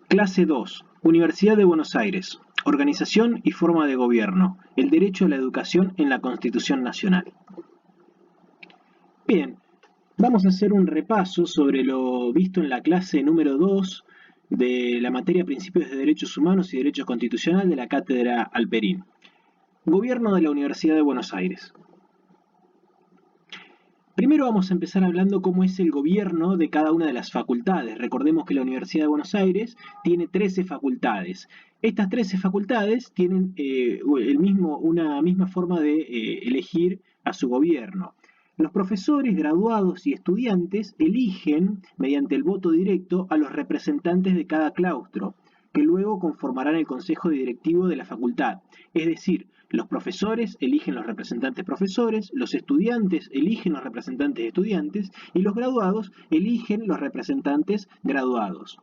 Clase 2. Universidad de Buenos Aires. Organización y forma de gobierno. El derecho a la educación en la Constitución Nacional. Bien, vamos a hacer un repaso sobre lo visto en la clase número 2 de la materia Principios de Derechos Humanos y Derecho Constitucional de la Cátedra Alperín. Gobierno de la Universidad de Buenos Aires. Primero vamos a empezar hablando cómo es el gobierno de cada una de las facultades. Recordemos que la Universidad de Buenos Aires tiene 13 facultades. Estas 13 facultades tienen una misma forma de elegir a su gobierno. Los profesores, graduados y estudiantes eligen, mediante el voto directo, a los representantes de cada claustro, que luego conformarán el consejo directivo de la facultad. Es decir, los profesores eligen los representantes profesores, los estudiantes eligen los representantes estudiantes y los graduados eligen los representantes graduados.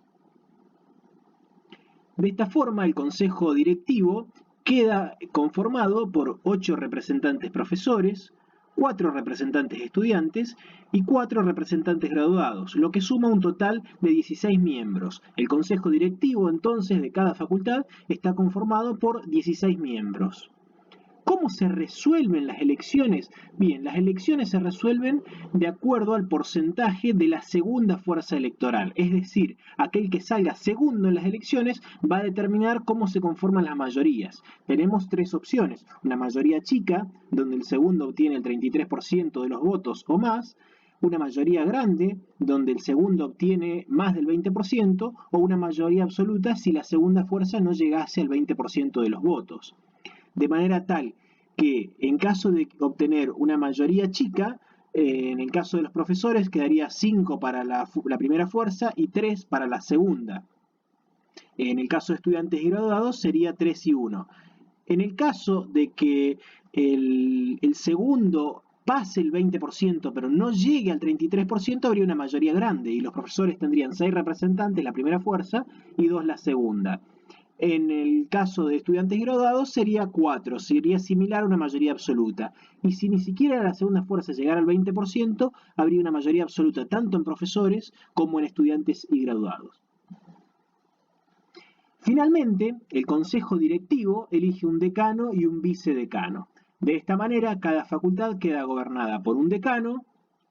De esta forma, el consejo directivo queda conformado por 8 representantes profesores, 4 representantes estudiantes y 4 representantes graduados, lo que suma un total de 16 miembros. El consejo directivo, entonces, de cada facultad está conformado por 16 miembros. ¿Cómo se resuelven las elecciones? Bien, las elecciones se resuelven de acuerdo al porcentaje de la segunda fuerza electoral, es decir, aquel que salga segundo en las elecciones va a determinar cómo se conforman las mayorías. Tenemos 3 opciones: una mayoría chica, donde el segundo obtiene el 33% de los votos o más; una mayoría grande, donde el segundo obtiene más del 20%, o una mayoría absoluta si la segunda fuerza no llegase al 20% de los votos. De manera tal que en caso de obtener una mayoría chica, en el caso de los profesores quedaría 5 para la primera fuerza y 3 para la segunda. En el caso de estudiantes y graduados sería 3 y 1. En el caso de que el segundo pase el 20% pero no llegue al 33%, habría una mayoría grande y los profesores tendrían 6 representantes la primera fuerza y 2 la segunda. En el caso de estudiantes graduados sería 4, sería similar a una mayoría absoluta. Y si ni siquiera la segunda fuerza llegara al 20%, habría una mayoría absoluta tanto en profesores como en estudiantes y graduados. Finalmente, el consejo directivo elige un decano y un vicedecano. De esta manera, cada facultad queda gobernada por un decano,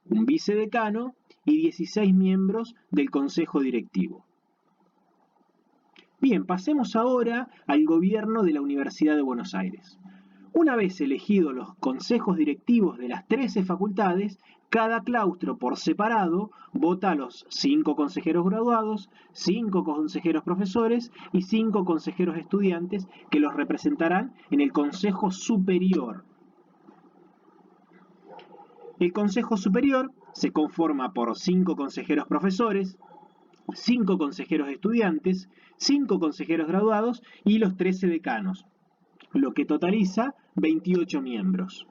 un vicedecano y 16 miembros del consejo directivo. Bien, pasemos ahora al gobierno de la Universidad de Buenos Aires. Una vez elegidos los consejos directivos de las 13 facultades, cada claustro por separado vota a los 5 consejeros graduados, 5 consejeros profesores y 5 consejeros estudiantes que los representarán en el Consejo Superior. El Consejo Superior se conforma por 5 consejeros profesores, 5 consejeros estudiantes, 5 consejeros graduados y los 13 decanos, lo que totaliza 28 miembros.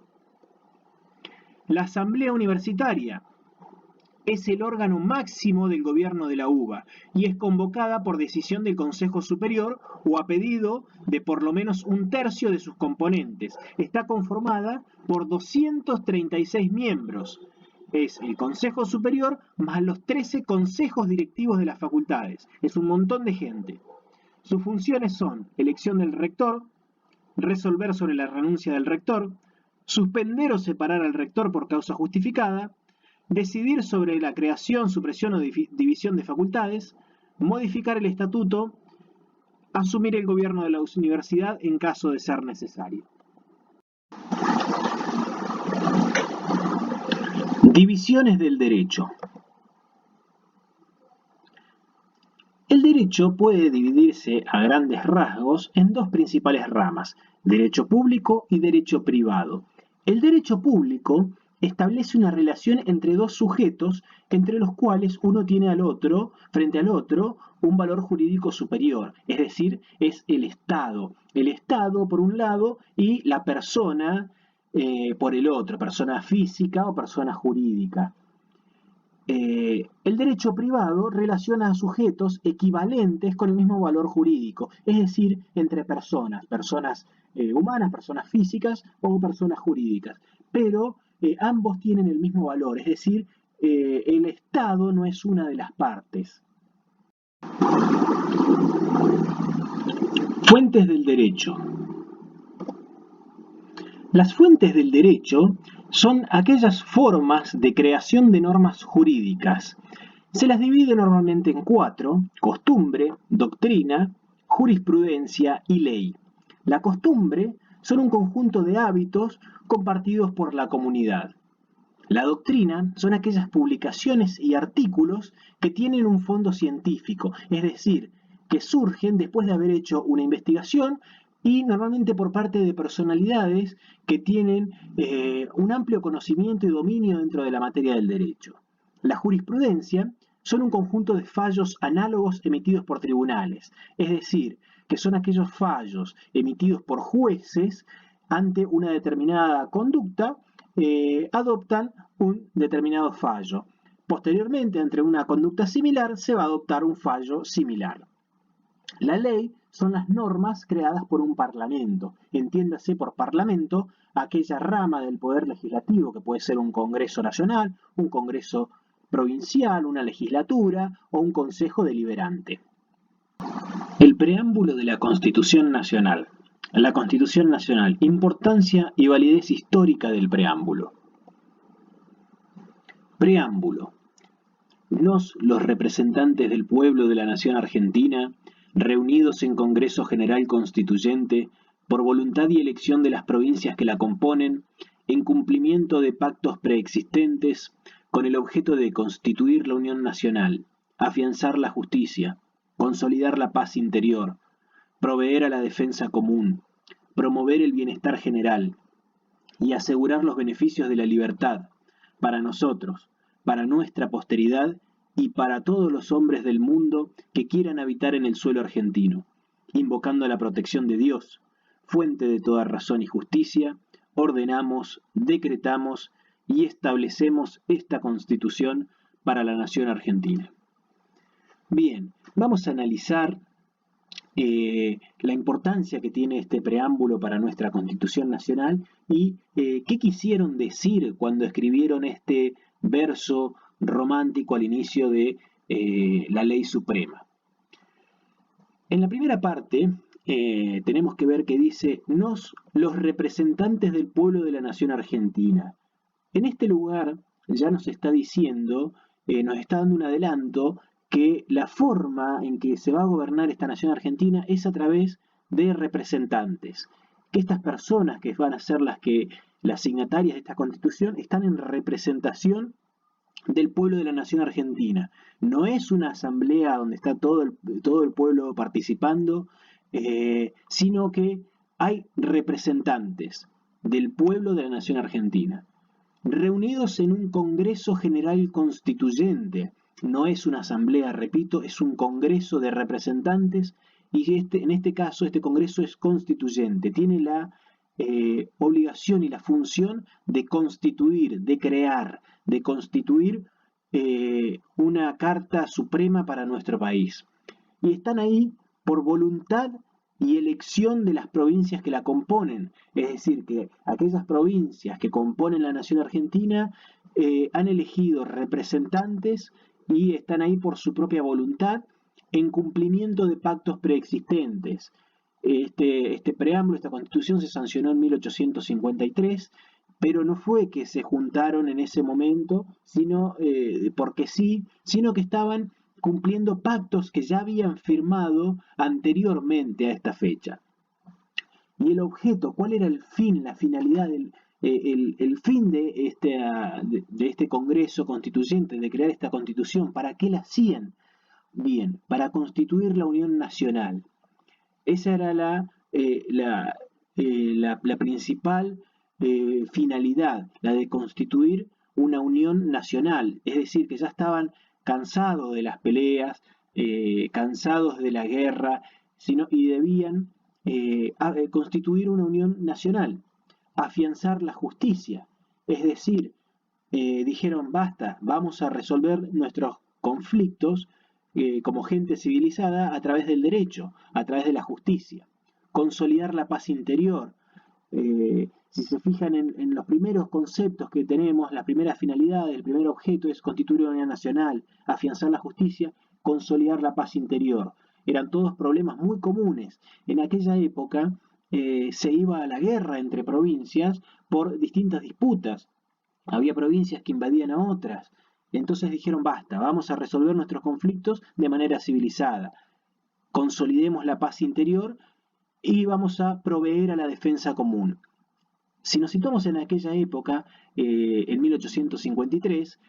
La Asamblea Universitaria es el órgano máximo del gobierno de la UBA y es convocada por decisión del Consejo Superior o a pedido de por lo menos un tercio de sus componentes. Está conformada por 236 miembros. Es el Consejo Superior más los 13 consejos directivos de las facultades. Es un montón de gente. Sus funciones son elección del rector, resolver sobre la renuncia del rector, suspender o separar al rector por causa justificada, decidir sobre la creación, supresión o división de facultades, modificar el estatuto, asumir el gobierno de la universidad en caso de ser necesario. Divisiones del derecho. El derecho puede dividirse a grandes rasgos en 2 principales ramas: derecho público y derecho privado. El derecho público establece una relación entre 2 sujetos entre los cuales uno tiene frente al otro, un valor jurídico superior, es decir, es el Estado. El Estado por un lado y la persona por el otro, persona física o persona jurídica. El derecho privado relaciona a sujetos equivalentes con el mismo valor jurídico, es decir, entre personas, personas humanas, personas físicas o personas jurídicas, pero ambos tienen el mismo valor, es decir, el Estado no es una de las partes. Fuentes del derecho. Las fuentes del derecho son aquellas formas de creación de normas jurídicas. Se las divide normalmente en cuatro: costumbre, doctrina, jurisprudencia y ley. La costumbre son un conjunto de hábitos compartidos por la comunidad. La doctrina son aquellas publicaciones y artículos que tienen un fondo científico, es decir, que surgen después de haber hecho una investigación y normalmente por parte de personalidades que tienen un amplio conocimiento y dominio dentro de la materia del derecho. La jurisprudencia son un conjunto de fallos análogos emitidos por tribunales, es decir, que son aquellos fallos emitidos por jueces ante una determinada conducta, adoptan un determinado fallo. Posteriormente, entre una conducta similar, se va a adoptar un fallo similar. La ley son las normas creadas por un parlamento. Entiéndase por parlamento aquella rama del poder legislativo que puede ser un Congreso Nacional, un Congreso Provincial, una legislatura o un Consejo Deliberante. El preámbulo de la Constitución Nacional. La Constitución Nacional. Importancia y validez histórica del preámbulo. Preámbulo. Nos, los representantes del pueblo de la nación argentina, reunidos en Congreso General Constituyente, por voluntad y elección de las provincias que la componen, en cumplimiento de pactos preexistentes, con el objeto de constituir la Unión Nacional, afianzar la justicia, consolidar la paz interior, proveer a la defensa común, promover el bienestar general y asegurar los beneficios de la libertad para nosotros, para nuestra posteridad y para todos los hombres del mundo que quieran habitar en el suelo argentino, invocando la protección de Dios, fuente de toda razón y justicia, ordenamos, decretamos y establecemos esta Constitución para la nación argentina. Bien, vamos a analizar la importancia que tiene este preámbulo para nuestra Constitución Nacional y qué quisieron decir cuando escribieron este verso romántico al inicio de la Ley Suprema. En la primera parte tenemos que ver que dice: nos, los representantes del pueblo de la nación argentina. En este lugar ya nos está diciendo, nos está dando un adelanto que la forma en que se va a gobernar esta nación argentina es a través de representantes, que estas personas que van a ser las signatarias de esta Constitución están en representación del pueblo de la nación argentina. No es una asamblea donde está todo el pueblo participando, sino que hay representantes del pueblo de la nación argentina, reunidos en un Congreso General Constituyente. No es una asamblea, repito, es un congreso de representantes y en este caso este congreso es constituyente, tiene la obligación y la función de constituir, de crear, de constituir una Carta Suprema para nuestro país. Y están ahí por voluntad y elección de las provincias que la componen. Es decir, que aquellas provincias que componen la nación argentina han elegido representantes y están ahí por su propia voluntad en cumplimiento de pactos preexistentes. Este preámbulo, esta constitución se sancionó en 1853, pero no fue que se juntaron en ese momento, sino porque sí, sino que estaban cumpliendo pactos que ya habían firmado anteriormente a esta fecha. Y el objeto, ¿cuál era el fin, la finalidad, el fin de este Congreso Constituyente, de crear esta Constitución? ¿Para qué la hacían? Bien, para constituir la Unión Nacional. Esa era la principal finalidad, la de constituir una unión nacional, es decir, que ya estaban cansados de las peleas, cansados de la guerra, y debían constituir una unión nacional, afianzar la justicia, es decir, dijeron, basta, vamos a resolver nuestros conflictos como gente civilizada a través del derecho, a través de la justicia, consolidar la paz interior. Si se fijan en los primeros conceptos que tenemos, la primera finalidad, el primer objeto es constituir una unidad nacional, afianzar la justicia, consolidar la paz interior. Eran todos problemas muy comunes. En aquella época se iba a la guerra entre provincias por distintas disputas. Había provincias que invadían a otras. Entonces dijeron, basta, vamos a resolver nuestros conflictos de manera civilizada. Consolidemos la paz interior y vamos a proveer a la defensa común. Si nos situamos en aquella época, en 1853,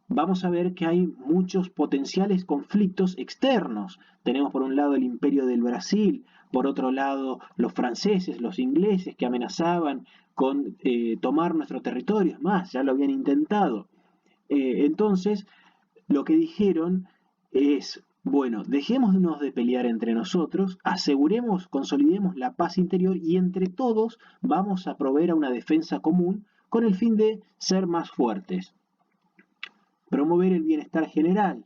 vamos a ver que hay muchos potenciales conflictos externos. Tenemos por un lado el Imperio del Brasil, por otro lado los franceses, los ingleses que amenazaban con tomar nuestro territorio, es más, ya lo habían intentado. Entonces, lo que dijeron es, bueno, dejémonos de pelear entre nosotros, aseguremos, consolidemos la paz interior y entre todos vamos a proveer a una defensa común con el fin de ser más fuertes. Promover el bienestar general,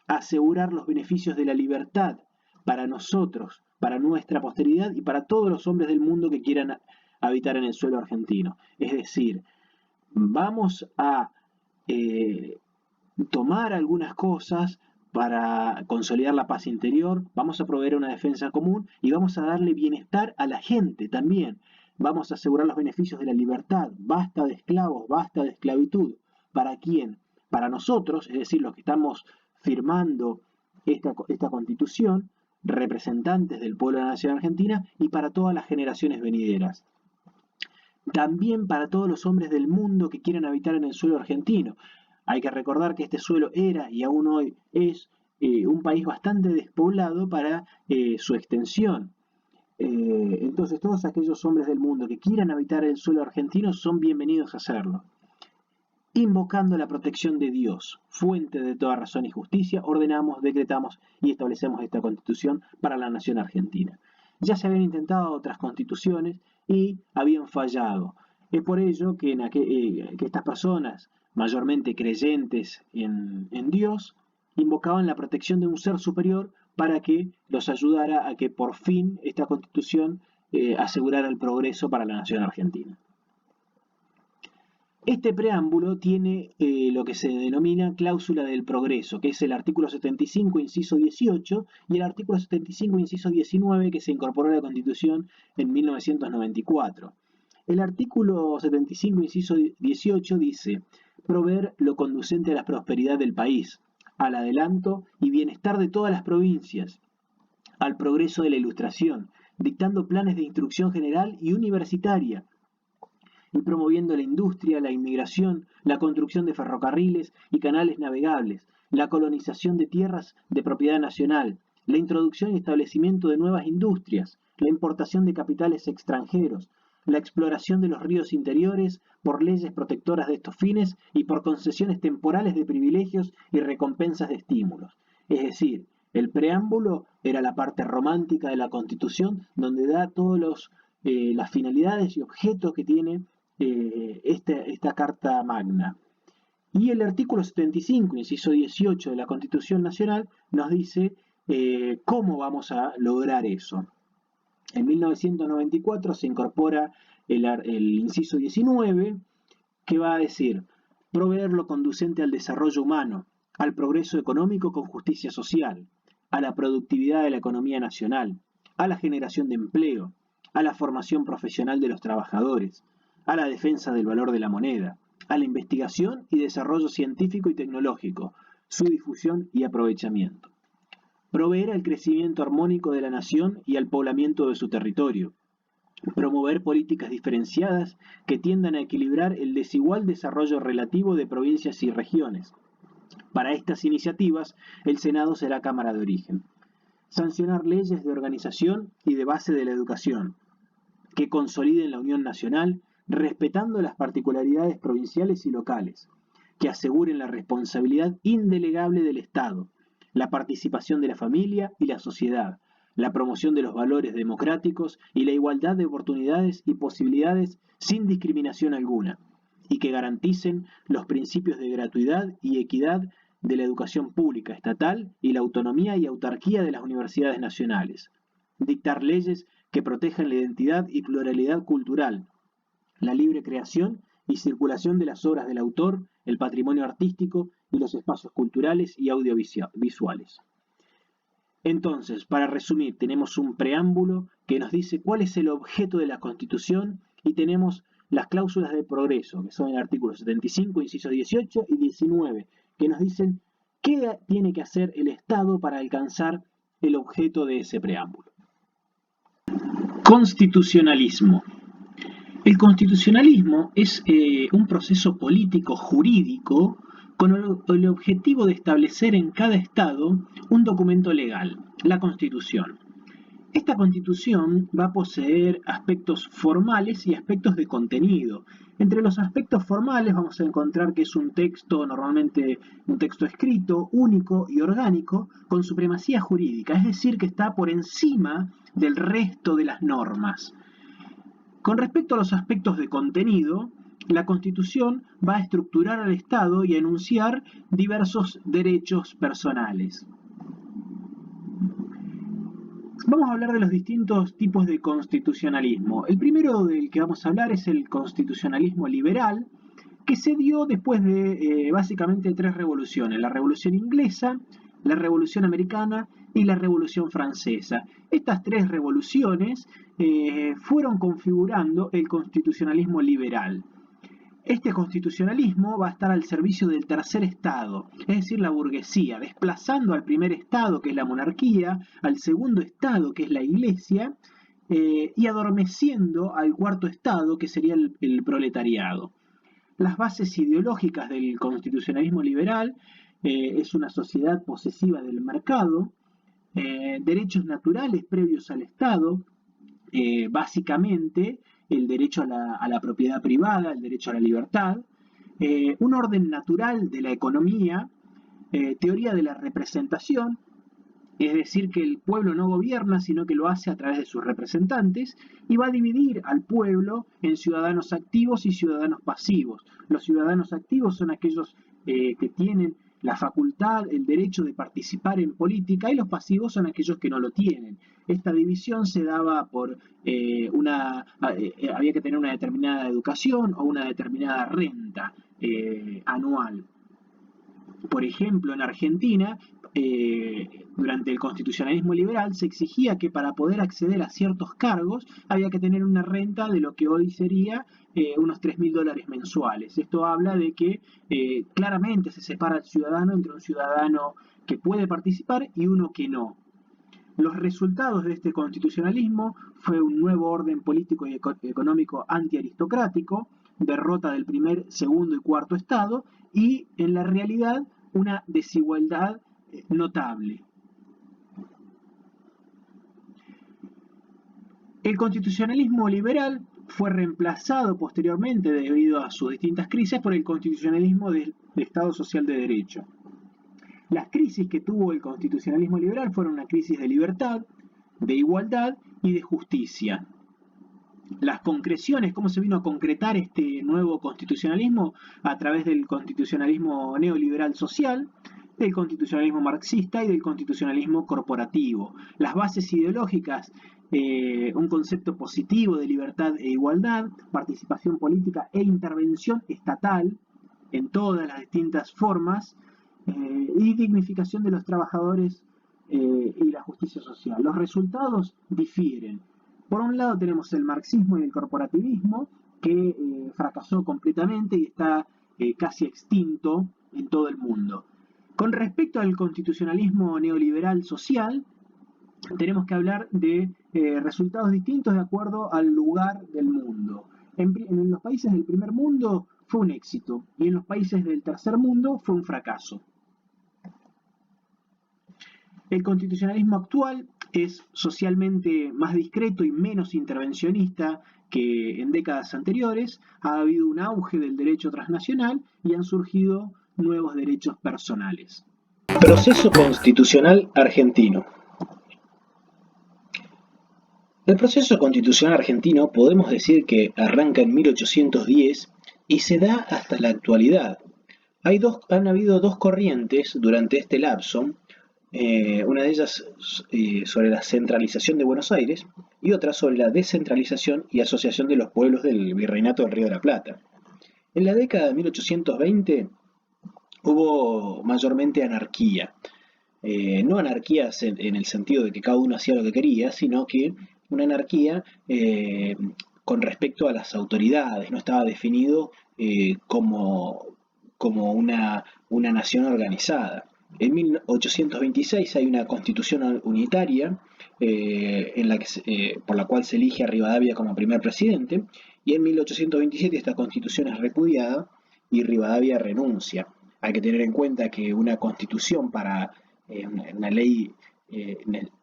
asegurar los beneficios de la libertad para nosotros, para nuestra posteridad y para todos los hombres del mundo que quieran habitar en el suelo argentino. Es decir, vamos a tomar algunas cosas para consolidar la paz interior, vamos a proveer una defensa común y vamos a darle bienestar a la gente también. Vamos a asegurar los beneficios de la libertad, basta de esclavos, basta de esclavitud. ¿Para quién? Para nosotros, es decir, los que estamos firmando esta constitución, representantes del pueblo de la nación argentina y para todas las generaciones venideras. También para todos los hombres del mundo que quieran habitar en el suelo argentino. Hay que recordar que este suelo era y aún hoy es un país bastante despoblado para su extensión. Entonces todos aquellos hombres del mundo que quieran habitar el suelo argentino son bienvenidos a hacerlo. Invocando la protección de Dios, fuente de toda razón y justicia, ordenamos, decretamos y establecemos esta constitución para la nación argentina. Ya se habían intentado otras constituciones y habían fallado. Es por ello que estas personas, mayormente creyentes en Dios, invocaban la protección de un ser superior para que los ayudara a que por fin esta constitución asegurara el progreso para la nación argentina. Este preámbulo tiene lo que se denomina cláusula del progreso, que es el artículo 75, inciso 18, y el artículo 75, inciso 19, que se incorporó a la Constitución en 1994. El artículo 75, inciso 18 dice, proveer lo conducente a la prosperidad del país, al adelanto y bienestar de todas las provincias, al progreso de la ilustración, dictando planes de instrucción general y universitaria, y promoviendo la industria, la inmigración, la construcción de ferrocarriles y canales navegables, la colonización de tierras de propiedad nacional, la introducción y establecimiento de nuevas industrias, la importación de capitales extranjeros, la exploración de los ríos interiores por leyes protectoras de estos fines y por concesiones temporales de privilegios y recompensas de estímulos. Es decir, el preámbulo era la parte romántica de la Constitución donde da todas las finalidades y objetos que tiene esta Carta Magna. Y el artículo 75, inciso 18 de la Constitución Nacional nos dice cómo vamos a lograr eso. En 1994 se incorpora el inciso 19, que va a decir, proveer lo conducente al desarrollo humano, al progreso económico con justicia social, a la productividad de la economía nacional, a la generación de empleo, a la formación profesional de los trabajadores, a la defensa del valor de la moneda, a la investigación y desarrollo científico y tecnológico, su difusión y aprovechamiento. Proveer al crecimiento armónico de la nación y al poblamiento de su territorio. Promover políticas diferenciadas que tiendan a equilibrar el desigual desarrollo relativo de provincias y regiones. Para estas iniciativas, el Senado será Cámara de Origen. Sancionar leyes de organización y de base de la educación, que consoliden la unión nacional, respetando las particularidades provinciales y locales, que aseguren la responsabilidad indelegable del Estado, la participación de la familia y la sociedad, la promoción de los valores democráticos y la igualdad de oportunidades y posibilidades sin discriminación alguna, y que garanticen los principios de gratuidad y equidad de la educación pública estatal y la autonomía y autarquía de las universidades nacionales. Dictar leyes que protejan la identidad y pluralidad cultural, la libre creación y circulación de las obras del autor, el patrimonio artístico y los espacios culturales y audiovisuales. Entonces, para resumir, tenemos un preámbulo que nos dice cuál es el objeto de la Constitución y tenemos las cláusulas de progreso, que son el artículo 75, incisos 18 y 19, que nos dicen qué tiene que hacer el Estado para alcanzar el objeto de ese preámbulo. Constitucionalismo. El constitucionalismo es un proceso político jurídico con el objetivo de establecer en cada Estado un documento legal, la Constitución. Esta Constitución va a poseer aspectos formales y aspectos de contenido. Entre los aspectos formales vamos a encontrar que es un texto, normalmente un texto escrito, único y orgánico, con supremacía jurídica, es decir, que está por encima del resto de las normas. Con respecto a los aspectos de contenido, la Constitución va a estructurar al Estado y a enunciar diversos derechos personales. Vamos a hablar de los distintos tipos de constitucionalismo. El primero del que vamos a hablar es el constitucionalismo liberal, que se dio después de básicamente 3 revoluciones: la Revolución Inglesa, la Revolución Americana y la Revolución Francesa. Estas 3 revoluciones fueron configurando el constitucionalismo liberal. Este constitucionalismo va a estar al servicio del tercer estado, es decir, la burguesía, desplazando al primer estado, que es la monarquía, al segundo estado, que es la iglesia, y adormeciendo al cuarto estado, que sería el proletariado. Las bases ideológicas del constitucionalismo liberal es una sociedad posesiva del mercado, derechos naturales previos al Estado, básicamente el derecho a la propiedad privada, el derecho a la libertad, un orden natural de la economía, teoría de la representación, es decir, que el pueblo no gobierna, sino que lo hace a través de sus representantes, y va a dividir al pueblo en ciudadanos activos y ciudadanos pasivos. Los ciudadanos activos son aquellos que tienen la facultad, el derecho de participar en política, y los pasivos son aquellos que no lo tienen. Esta división se daba por había que tener una determinada educación o una determinada renta anual. Por ejemplo, en Argentina, durante el constitucionalismo liberal, se exigía que para poder acceder a ciertos cargos había que tener una renta de lo que hoy sería unos $3.000 mensuales. Esto habla de que claramente se separa al ciudadano entre un ciudadano que puede participar y uno que no. Los resultados de este constitucionalismo fue un nuevo orden político y económico antiaristocrático, derrota del primer, segundo y cuarto estado, y en la realidad una desigualdad notable. El constitucionalismo liberal fue reemplazado posteriormente, debido a sus distintas crisis, por el constitucionalismo de Estado Social de Derecho. Las crisis que tuvo el constitucionalismo liberal fueron una crisis de libertad, de igualdad y de justicia. Las concreciones, cómo se vino a concretar este nuevo constitucionalismo a través del constitucionalismo neoliberal social, del constitucionalismo marxista y del constitucionalismo corporativo. Las bases ideológicas, un concepto positivo de libertad e igualdad, participación política e intervención estatal en todas las distintas formas, y dignificación de los trabajadores y la justicia social. Los resultados difieren. Por un lado tenemos el marxismo y el corporativismo, que fracasó completamente y está casi extinto en todo el mundo. Con respecto al constitucionalismo neoliberal social, tenemos que hablar de resultados distintos de acuerdo al lugar del mundo. En los países del primer mundo fue un éxito y en los países del tercer mundo fue un fracaso. El constitucionalismo actual es socialmente más discreto y menos intervencionista que en décadas anteriores. Ha habido un auge del derecho transnacional y han surgido nuevos derechos personales. Proceso constitucional argentino. El proceso constitucional argentino podemos decir que arranca en 1810 y se da hasta la actualidad. Han habido dos corrientes durante este lapso, una de ellas sobre la centralización de Buenos Aires y otra sobre la descentralización y asociación de los pueblos del Virreinato del Río de la Plata. En la década de 1820 hubo mayormente anarquía. No anarquías en el sentido de que cada uno hacía lo que quería, sino que una anarquía con respecto a las autoridades, no estaba definido como una nación organizada. En 1826 hay una constitución unitaria por la cual se elige a Rivadavia como primer presidente, y en 1827 esta constitución es repudiada y Rivadavia renuncia. Hay que tener en cuenta que una constitución para una ley,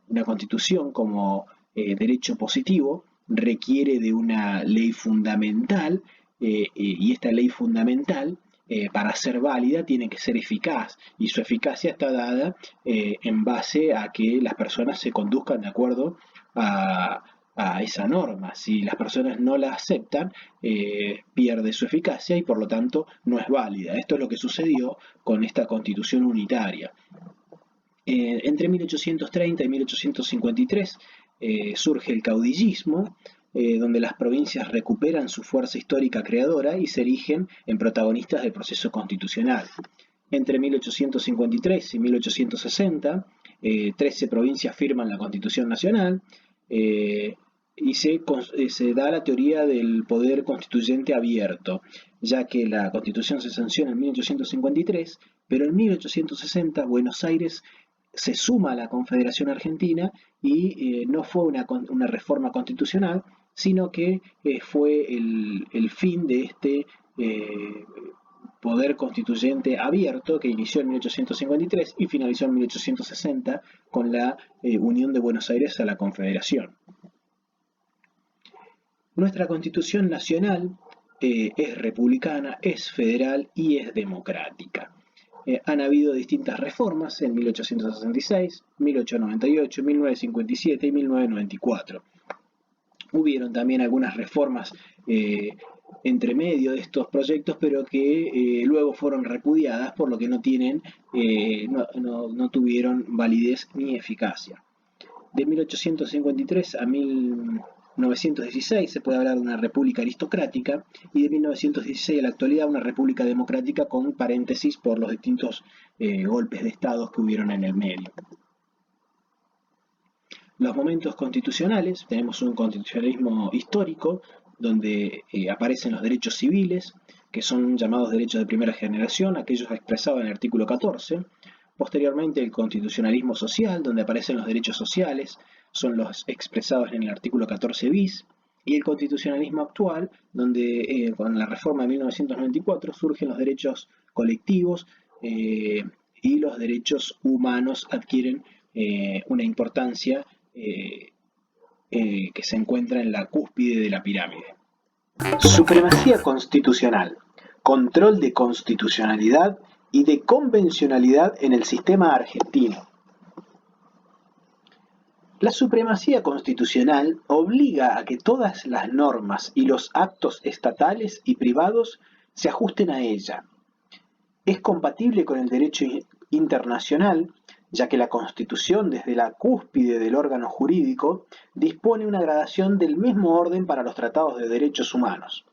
una constitución como derecho positivo requiere de una ley fundamental y esta ley fundamental para ser válida tiene que ser eficaz y su eficacia está dada en base a que las personas se conduzcan de acuerdo a esa norma. Si las personas no la aceptan, pierde su eficacia y por lo tanto no es válida. Esto es lo que sucedió con esta constitución unitaria. Entre 1830 y 1853 surge el caudillismo, donde las provincias recuperan su fuerza histórica creadora y se erigen en protagonistas del proceso constitucional. Entre 1853 y 1860, 13 provincias firman la Constitución Nacional y se da la teoría del poder constituyente abierto, ya que la Constitución se sanciona en 1853, pero en 1860 Buenos Aires se suma a la Confederación Argentina y no fue una reforma constitucional, sino que fue el fin de este poder constituyente abierto que inició en 1853 y finalizó en 1860 con la unión de Buenos Aires a la Confederación. Nuestra Constitución Nacional es republicana, es federal y es democrática. Han habido distintas reformas en 1866, 1898, 1957 y 1994. Hubieron también algunas reformas entre medio de estos proyectos, pero que luego fueron repudiadas, por lo que no tuvieron validez ni eficacia. De 1853 a 1916 se puede hablar de una república aristocrática y de 1916 a la actualidad una república democrática con paréntesis por los distintos golpes de estados que hubieron en el medio. Los momentos constitucionales, tenemos un constitucionalismo histórico donde aparecen los derechos civiles, que son llamados derechos de primera generación, aquellos expresados en el artículo 14. Posteriormente el constitucionalismo social, donde aparecen los derechos sociales, son los expresados en el artículo 14 bis. Y el constitucionalismo actual, donde con la reforma de 1994 surgen los derechos colectivos y los derechos humanos adquieren una importancia que se encuentra en la cúspide de la pirámide. Supremacía constitucional, control de constitucionalidad y de convencionalidad en el sistema argentino. La supremacía constitucional obliga a que todas las normas y los actos estatales y privados se ajusten a ella. Es compatible con el derecho internacional, ya que la Constitución, desde la cúspide del órgano jurídico, dispone una gradación del mismo orden para los tratados de derechos humanos.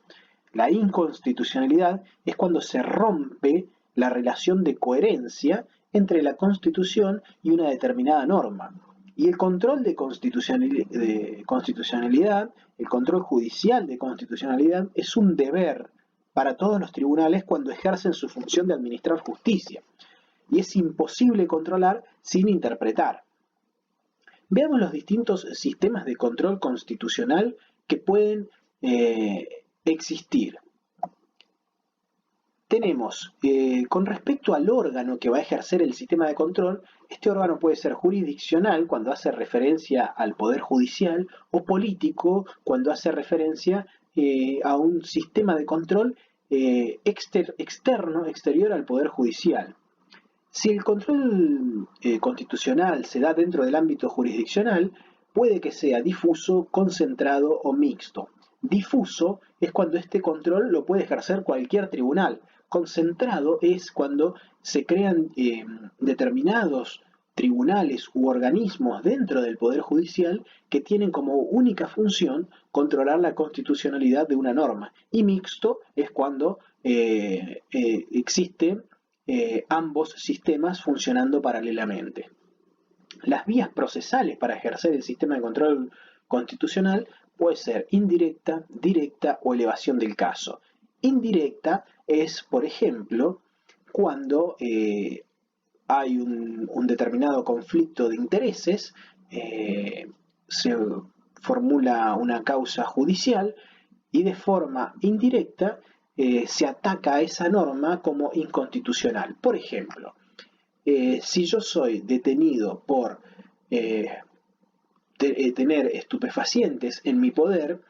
La inconstitucionalidad es cuando se rompe la relación de coherencia entre la Constitución y una determinada norma. Y el control de constitucionalidad, el control judicial de constitucionalidad, es un deber para todos los tribunales cuando ejercen su función de administrar justicia. Y es imposible controlar sin interpretar. Veamos los distintos sistemas de control constitucional que pueden existir. Tenemos, con respecto al órgano que va a ejercer el sistema de control, este órgano puede ser jurisdiccional cuando hace referencia al poder judicial o político cuando hace referencia a un sistema de control exterior al poder judicial. Si el control constitucional se da dentro del ámbito jurisdiccional, puede que sea difuso, concentrado o mixto. Difuso es cuando este control lo puede ejercer cualquier tribunal. Concentrado es cuando se crean determinados tribunales u organismos dentro del Poder Judicial que tienen como única función controlar la constitucionalidad de una norma. Y mixto es cuando existen ambos sistemas funcionando paralelamente. Las vías procesales para ejercer el sistema de control constitucional puede ser indirecta, directa o elevación del caso. Indirecta es, por ejemplo, cuando hay un determinado conflicto de intereses, se formula una causa judicial y de forma indirecta se ataca a esa norma como inconstitucional. Por ejemplo, si yo soy detenido por tener estupefacientes en mi poder,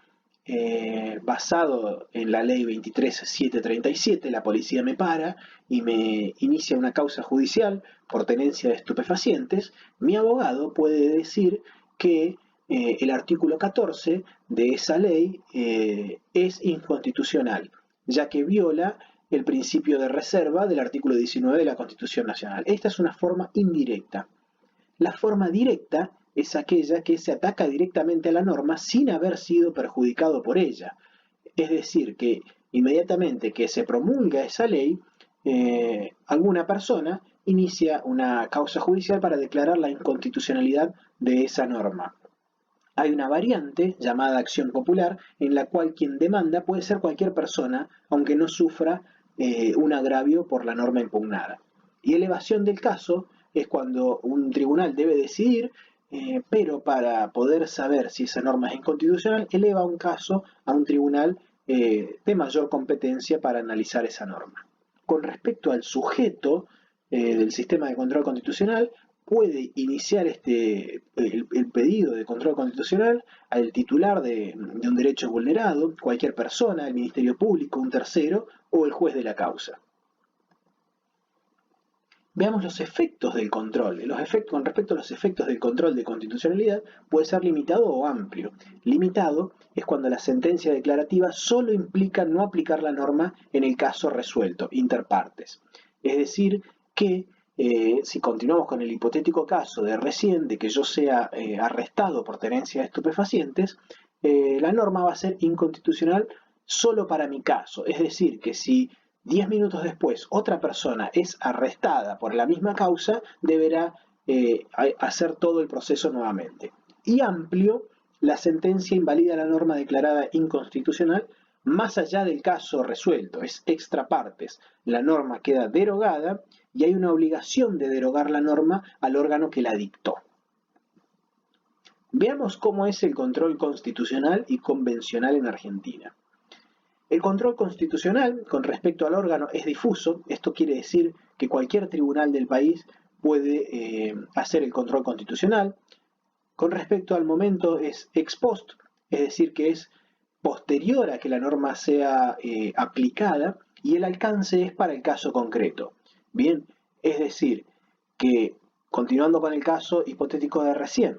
basado en la ley 23.737, la policía me para y me inicia una causa judicial por tenencia de estupefacientes, mi abogado puede decir que el artículo 14 de esa ley es inconstitucional, ya que viola el principio de reserva del artículo 19 de la Constitución Nacional. Esta es una forma indirecta. La forma directa es aquella que se ataca directamente a la norma sin haber sido perjudicado por ella. Es decir, que inmediatamente que se promulga esa ley, alguna persona inicia una causa judicial para declarar la inconstitucionalidad de esa norma. Hay una variante llamada acción popular en la cual quien demanda puede ser cualquier persona, aunque no sufra un agravio por la norma impugnada. Y elevación del caso es cuando un tribunal debe decidir, pero para poder saber si esa norma es inconstitucional, eleva un caso a un tribunal de mayor competencia para analizar esa norma. Con respecto al sujeto del sistema de control constitucional, puede iniciar el pedido de control constitucional al titular de un derecho vulnerado, cualquier persona, el Ministerio Público, un tercero o el juez de la causa. Veamos los efectos del control. Con respecto a los efectos del control de constitucionalidad, puede ser limitado o amplio. Limitado es cuando la sentencia declarativa solo implica no aplicar la norma en el caso resuelto, inter partes. Es decir, que si continuamos con el hipotético caso de recién, de que yo sea arrestado por tenencia de estupefacientes, la norma va a ser inconstitucional solo para mi caso. Es decir, que si 10 minutos después otra persona es arrestada por la misma causa, deberá hacer todo el proceso nuevamente. Y amplio, la sentencia invalida la norma declarada inconstitucional más allá del caso resuelto, es extra partes. La norma queda derogada y hay una obligación de derogar la norma al órgano que la dictó. Veamos cómo es el control constitucional y convencional en Argentina. El control constitucional con respecto al órgano es difuso. Esto quiere decir que cualquier tribunal del país puede hacer el control constitucional. Con respecto al momento es ex post, es decir, que es posterior a que la norma sea aplicada, y el alcance es para el caso concreto. Bien, es decir, que continuando con el caso hipotético de recién,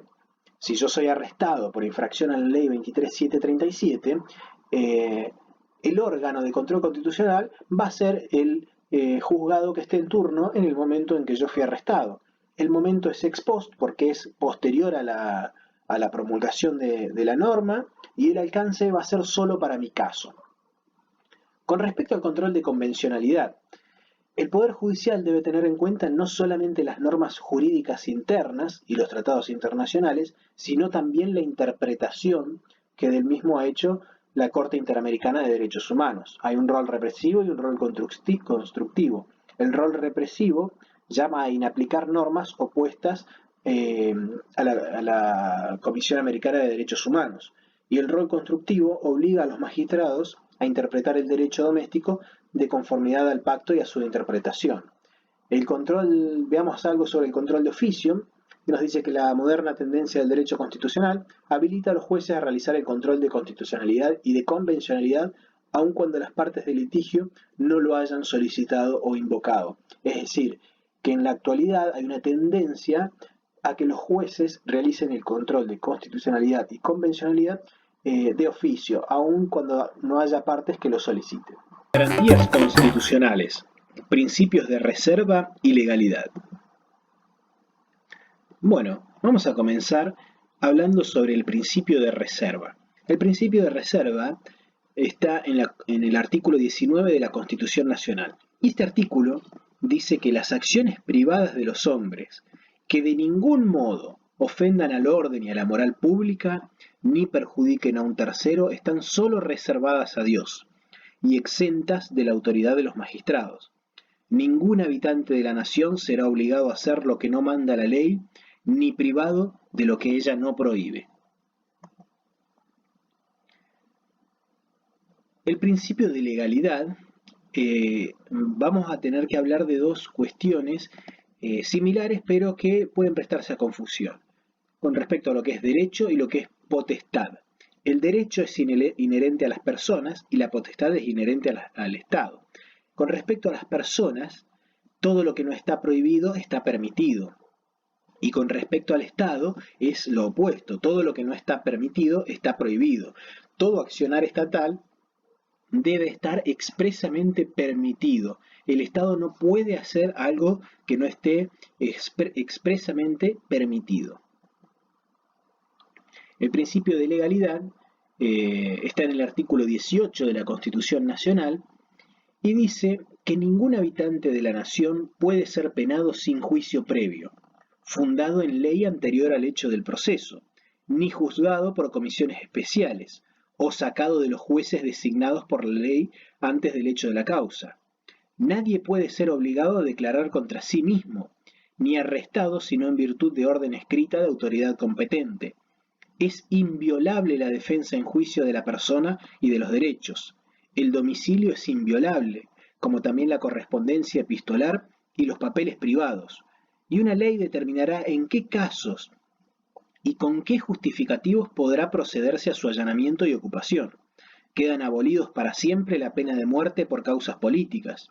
si yo soy arrestado por infracción a la ley 23.737, el órgano de control constitucional va a ser el juzgado que esté en turno en el momento en que yo fui arrestado. El momento es ex post porque es posterior a la promulgación de la norma, y el alcance va a ser solo para mi caso. Con respecto al control de convencionalidad, el Poder Judicial debe tener en cuenta no solamente las normas jurídicas internas y los tratados internacionales, sino también la interpretación que del mismo ha hecho la Corte Interamericana de Derechos Humanos. Hay un rol represivo y un rol constructivo. El rol represivo llama a inaplicar normas opuestas a la Comisión Americana de Derechos Humanos, y el rol constructivo obliga a los magistrados a interpretar el derecho doméstico de conformidad al pacto y a su interpretación. El control, veamos algo sobre el control de oficio, que nos dice que la moderna tendencia del derecho constitucional habilita a los jueces a realizar el control de constitucionalidad y de convencionalidad aun cuando las partes del litigio no lo hayan solicitado o invocado. Es decir, que en la actualidad hay una tendencia a que los jueces realicen el control de constitucionalidad y convencionalidad de oficio, aun cuando no haya partes que lo soliciten. Garantías constitucionales, principios de reserva y legalidad. Bueno, vamos a comenzar hablando sobre el principio de reserva. El principio de reserva está en el artículo 19 de la Constitución Nacional. Y este artículo dice que las acciones privadas de los hombres que de ningún modo ofendan al orden y a la moral pública, ni perjudiquen a un tercero, están solo reservadas a Dios y exentas de la autoridad de los magistrados. Ningún habitante de la nación será obligado a hacer lo que no manda la ley, ni privado de lo que ella no prohíbe. El principio de legalidad, vamos a tener que hablar de dos cuestiones similares, pero que pueden prestarse a confusión, con respecto a lo que es derecho y lo que es potestad. El derecho es inherente a las personas y la potestad es inherente al Estado. Con respecto a las personas, todo lo que no está prohibido está permitido. Y con respecto al Estado es lo opuesto, todo lo que no está permitido está prohibido. Todo accionar estatal debe estar expresamente permitido. El Estado no puede hacer algo que no esté expresamente permitido. El principio de legalidad está en el artículo 18 de la Constitución Nacional y dice que ningún habitante de la nación puede ser penado sin juicio previo, fundado en ley anterior al hecho del proceso, ni juzgado por comisiones especiales, o sacado de los jueces designados por la ley antes del hecho de la causa. Nadie puede ser obligado a declarar contra sí mismo, ni arrestado sino en virtud de orden escrita de autoridad competente. Es inviolable la defensa en juicio de la persona y de los derechos. El domicilio es inviolable, como también la correspondencia epistolar y los papeles privados. Y una ley determinará en qué casos y con qué justificativos podrá procederse a su allanamiento y ocupación. Quedan abolidos para siempre la pena de muerte por causas políticas,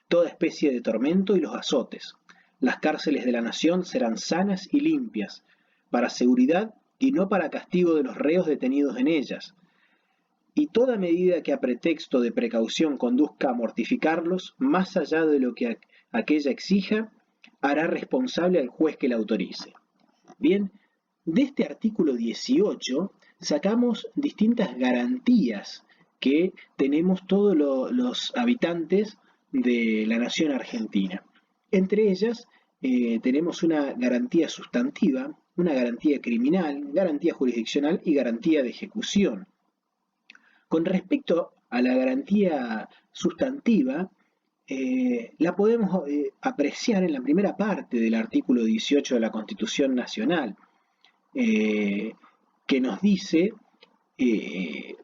toda especie de tormento y los azotes. Las cárceles de la nación serán sanas y limpias, para seguridad y no para castigo de los reos detenidos en ellas. Y toda medida que a pretexto de precaución conduzca a mortificarlos, más allá de lo que aquella exija, hará responsable al juez que la autorice. Bien, de este artículo 18 sacamos distintas garantías que tenemos todos los habitantes de la nación argentina. Entre ellas tenemos una garantía sustantiva, una garantía criminal, garantía jurisdiccional y garantía de ejecución. Con respecto a la garantía sustantiva, la podemos apreciar en la primera parte del artículo 18 de la Constitución Nacional, que nos dice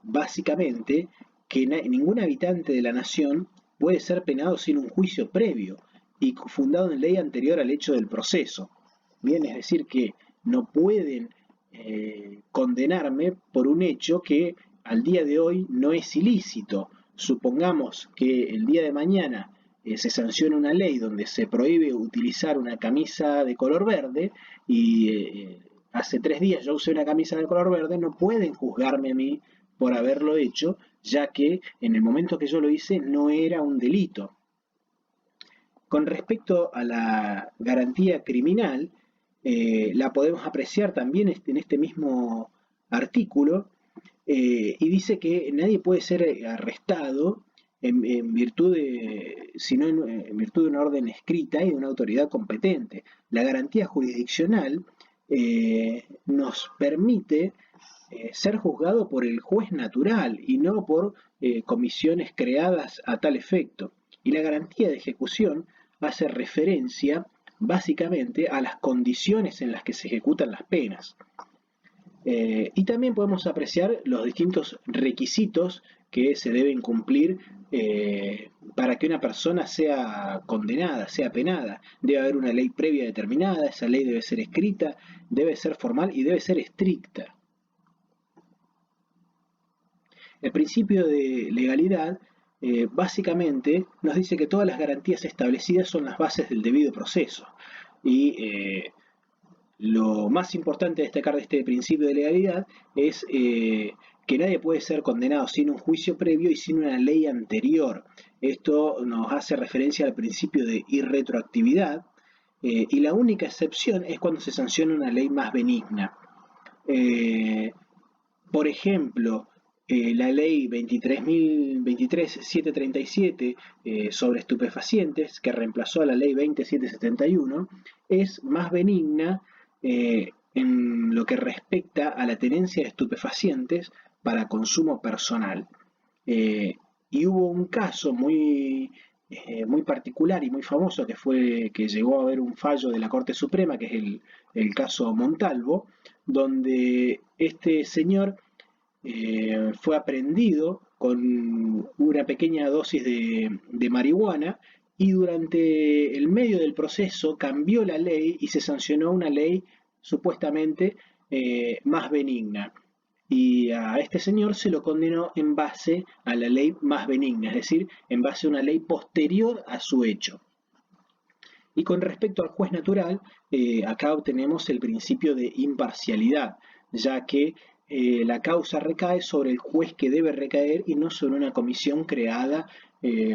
básicamente que ningún habitante de la nación puede ser penado sin un juicio previo y fundado en ley anterior al hecho del proceso. Bien, es decir, que no pueden condenarme por un hecho que al día de hoy no es ilícito. Supongamos que el día de mañana se sanciona una ley donde se prohíbe utilizar una camisa de color verde y hace 3 días yo usé una camisa de color verde, no pueden juzgarme a mí por haberlo hecho, ya que en el momento que yo lo hice no era un delito. Con respecto a la garantía criminal, la podemos apreciar también en este mismo artículo, y dice que nadie puede ser arrestado en virtud sino en virtud de una orden escrita y de una autoridad competente. La garantía jurisdiccional nos permite ser juzgado por el juez natural y no por comisiones creadas a tal efecto. Y la garantía de ejecución hace referencia básicamente a las condiciones en las que se ejecutan las penas. Y también podemos apreciar los distintos requisitos que se deben cumplir para que una persona sea condenada, sea penada. Debe haber una ley previa determinada, esa ley debe ser escrita, debe ser formal y debe ser estricta. El principio de legalidad básicamente nos dice que todas las garantías establecidas son las bases del debido proceso y Lo más importante a destacar de este principio de legalidad es que nadie puede ser condenado sin un juicio previo y sin una ley anterior. Esto nos hace referencia al principio de irretroactividad, y la única excepción es cuando se sanciona una ley más benigna. Eh, por ejemplo, la ley 23.737 sobre estupefacientes, que reemplazó a la ley 20.771, es más benigna en lo que respecta a la tenencia de estupefacientes para consumo personal. Eh, y hubo un caso muy particular y muy famoso que llegó a haber un fallo de la Corte Suprema, que es el caso Montalvo, donde este señor fue aprehendido con una pequeña dosis de marihuana, y durante el medio del proceso cambió la ley y se sancionó una ley supuestamente más benigna. Y a este señor se lo condenó en base a la ley más benigna, es decir, en base a una ley posterior a su hecho. Y con respecto al juez natural, acá obtenemos el principio de imparcialidad, ya que la causa recae sobre el juez que debe recaer y no sobre una comisión creada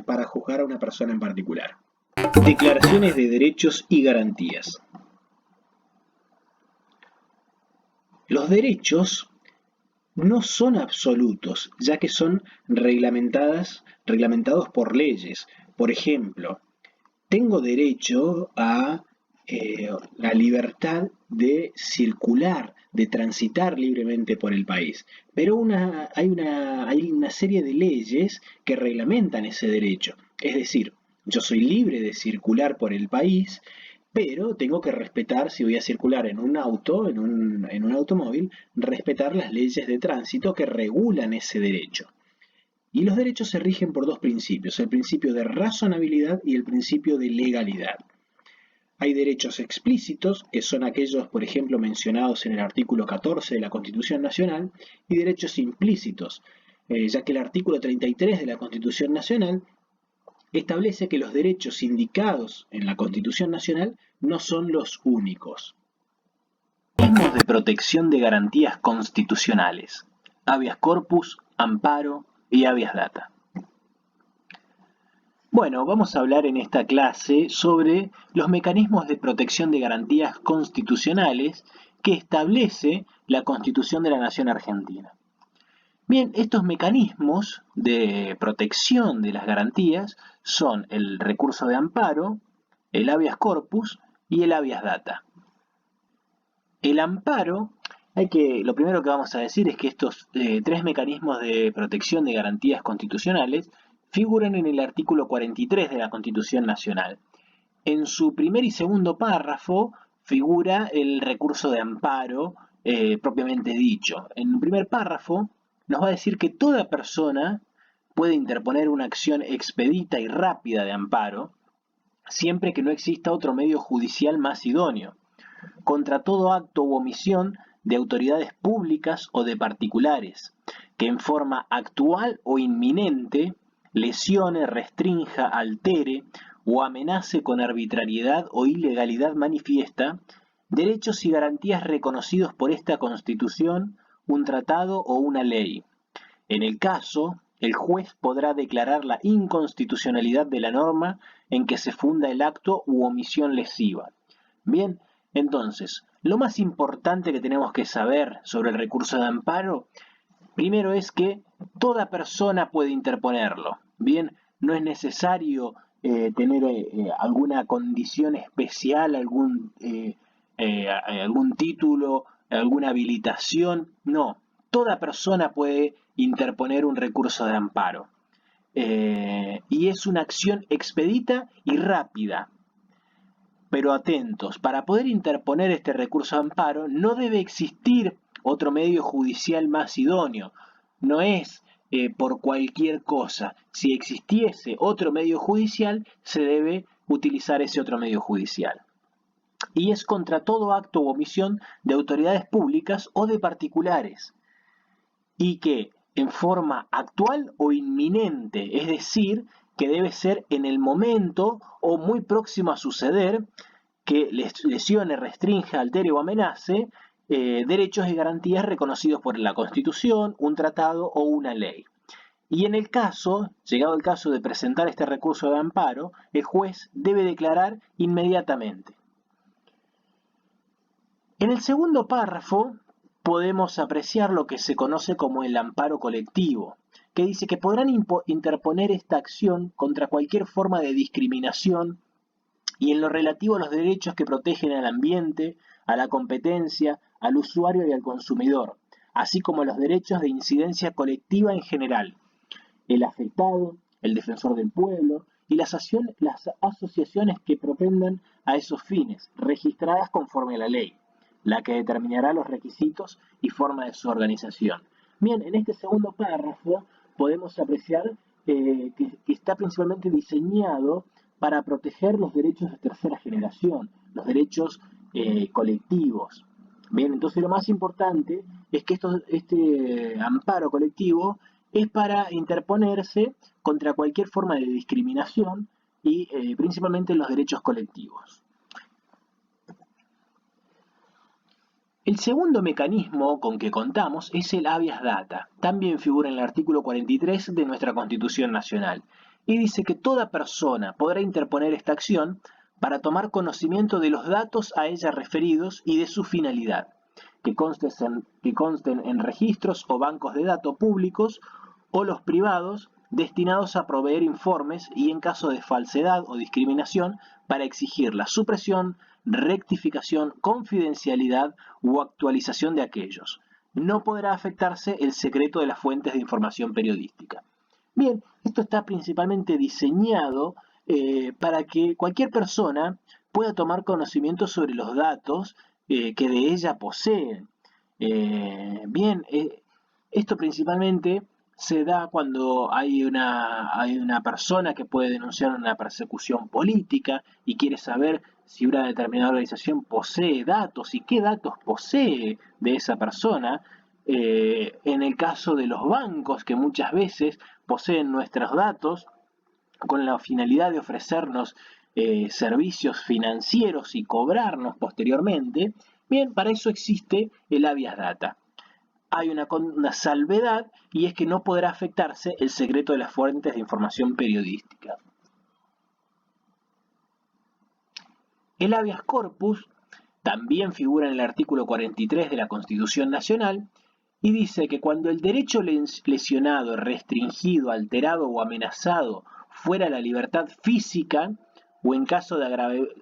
para juzgar a una persona en particular. Declaraciones de derechos y garantías. Los derechos no son absolutos, ya que son reglamentados por leyes. Por ejemplo, tengo derecho a la libertad de circular, de transitar libremente por el país. Pero hay una serie de leyes que reglamentan ese derecho. Es decir, yo soy libre de circular por el país, pero tengo que respetar, si voy a circular en un auto, en un automóvil, respetar las leyes de tránsito que regulan ese derecho. Y los derechos se rigen por dos principios, el principio de razonabilidad y el principio de legalidad. Hay derechos explícitos, que son aquellos, por ejemplo, mencionados en el artículo 14 de la Constitución Nacional, y derechos implícitos, ya que el artículo 33 de la Constitución Nacional establece que los derechos indicados en la Constitución Nacional no son los únicos. Mecanismos de protección de garantías constitucionales: habeas corpus, amparo y habeas data. Bueno, vamos a hablar en esta clase sobre los mecanismos de protección de garantías constitucionales que establece la Constitución de la Nación Argentina. Bien, estos mecanismos de protección de las garantías son el recurso de amparo, el habeas corpus y el habeas data. El amparo, lo primero que vamos a decir es que estos tres mecanismos de protección de garantías constitucionales figuran en el artículo 43 de la Constitución Nacional. En su primer y segundo párrafo figura el recurso de amparo propiamente dicho. En el primer párrafo nos va a decir que toda persona puede interponer una acción expedita y rápida de amparo, siempre que no exista otro medio judicial más idóneo, contra todo acto u omisión de autoridades públicas o de particulares, que en forma actual o inminente lesione, restrinja, altere o amenace con arbitrariedad o ilegalidad manifiesta derechos y garantías reconocidos por esta Constitución, un tratado o una ley. En el caso, el juez podrá declarar la inconstitucionalidad de la norma en que se funda el acto u omisión lesiva. Bien, entonces, lo más importante que tenemos que saber sobre el recurso de amparo, primero es que toda persona puede interponerlo. Bien, no es necesario tener alguna condición especial, algún título, alguna habilitación. No, toda persona puede interponer un recurso de amparo. Y es una acción expedita y rápida. Pero atentos, para poder interponer este recurso de amparo no debe existir otro medio judicial más idóneo. No es por cualquier cosa. Si existiese otro medio judicial, se debe utilizar ese otro medio judicial. Y es contra todo acto u omisión de autoridades públicas o de particulares. Y que en forma actual o inminente, es decir, que debe ser en el momento o muy próximo a suceder, que lesione, restrinja, altere o amenace derechos y garantías reconocidos por la Constitución, un tratado o una ley. Y en el caso, llegado el caso de presentar este recurso de amparo, el juez debe declarar inmediatamente. En el segundo párrafo podemos apreciar lo que se conoce como el amparo colectivo, que dice que podrán interponer esta acción contra cualquier forma de discriminación y en lo relativo a los derechos que protegen al ambiente, a la competencia, al usuario y al consumidor, así como los derechos de incidencia colectiva en general, el afectado, el defensor del pueblo y las asociaciones que propendan a esos fines, registradas conforme a la ley, la que determinará los requisitos y forma de su organización. Bien, en este segundo párrafo podemos apreciar que está principalmente diseñado para proteger los derechos de tercera generación, los derechos colectivos. Bien, entonces lo más importante es que este amparo colectivo es para interponerse contra cualquier forma de discriminación y principalmente los derechos colectivos. El segundo mecanismo con que contamos es el habeas data. También figura en el artículo 43 de nuestra Constitución Nacional y dice que toda persona podrá interponer esta acción para tomar conocimiento de los datos a ella referidos y de su finalidad, que consten en registros o bancos de datos públicos o los privados destinados a proveer informes y en caso de falsedad o discriminación para exigir la supresión, rectificación, confidencialidad u actualización de aquellos. No podrá afectarse el secreto de las fuentes de información periodística. Bien, esto está principalmente diseñado para que cualquier persona pueda tomar conocimiento sobre los datos que de ella poseen. Esto principalmente se da cuando hay una persona que puede denunciar una persecución política y quiere saber si una determinada organización posee datos y qué datos posee de esa persona. En el caso de los bancos, que muchas veces poseen nuestros datos con la finalidad de ofrecernos servicios financieros y cobrarnos posteriormente, bien, para eso existe el habeas data. Hay una salvedad y es que no podrá afectarse el secreto de las fuentes de información periodística. El habeas corpus también figura en el artículo 43 de la Constitución Nacional y dice que cuando el derecho lesionado, restringido, alterado o amenazado fuera la libertad física o en caso de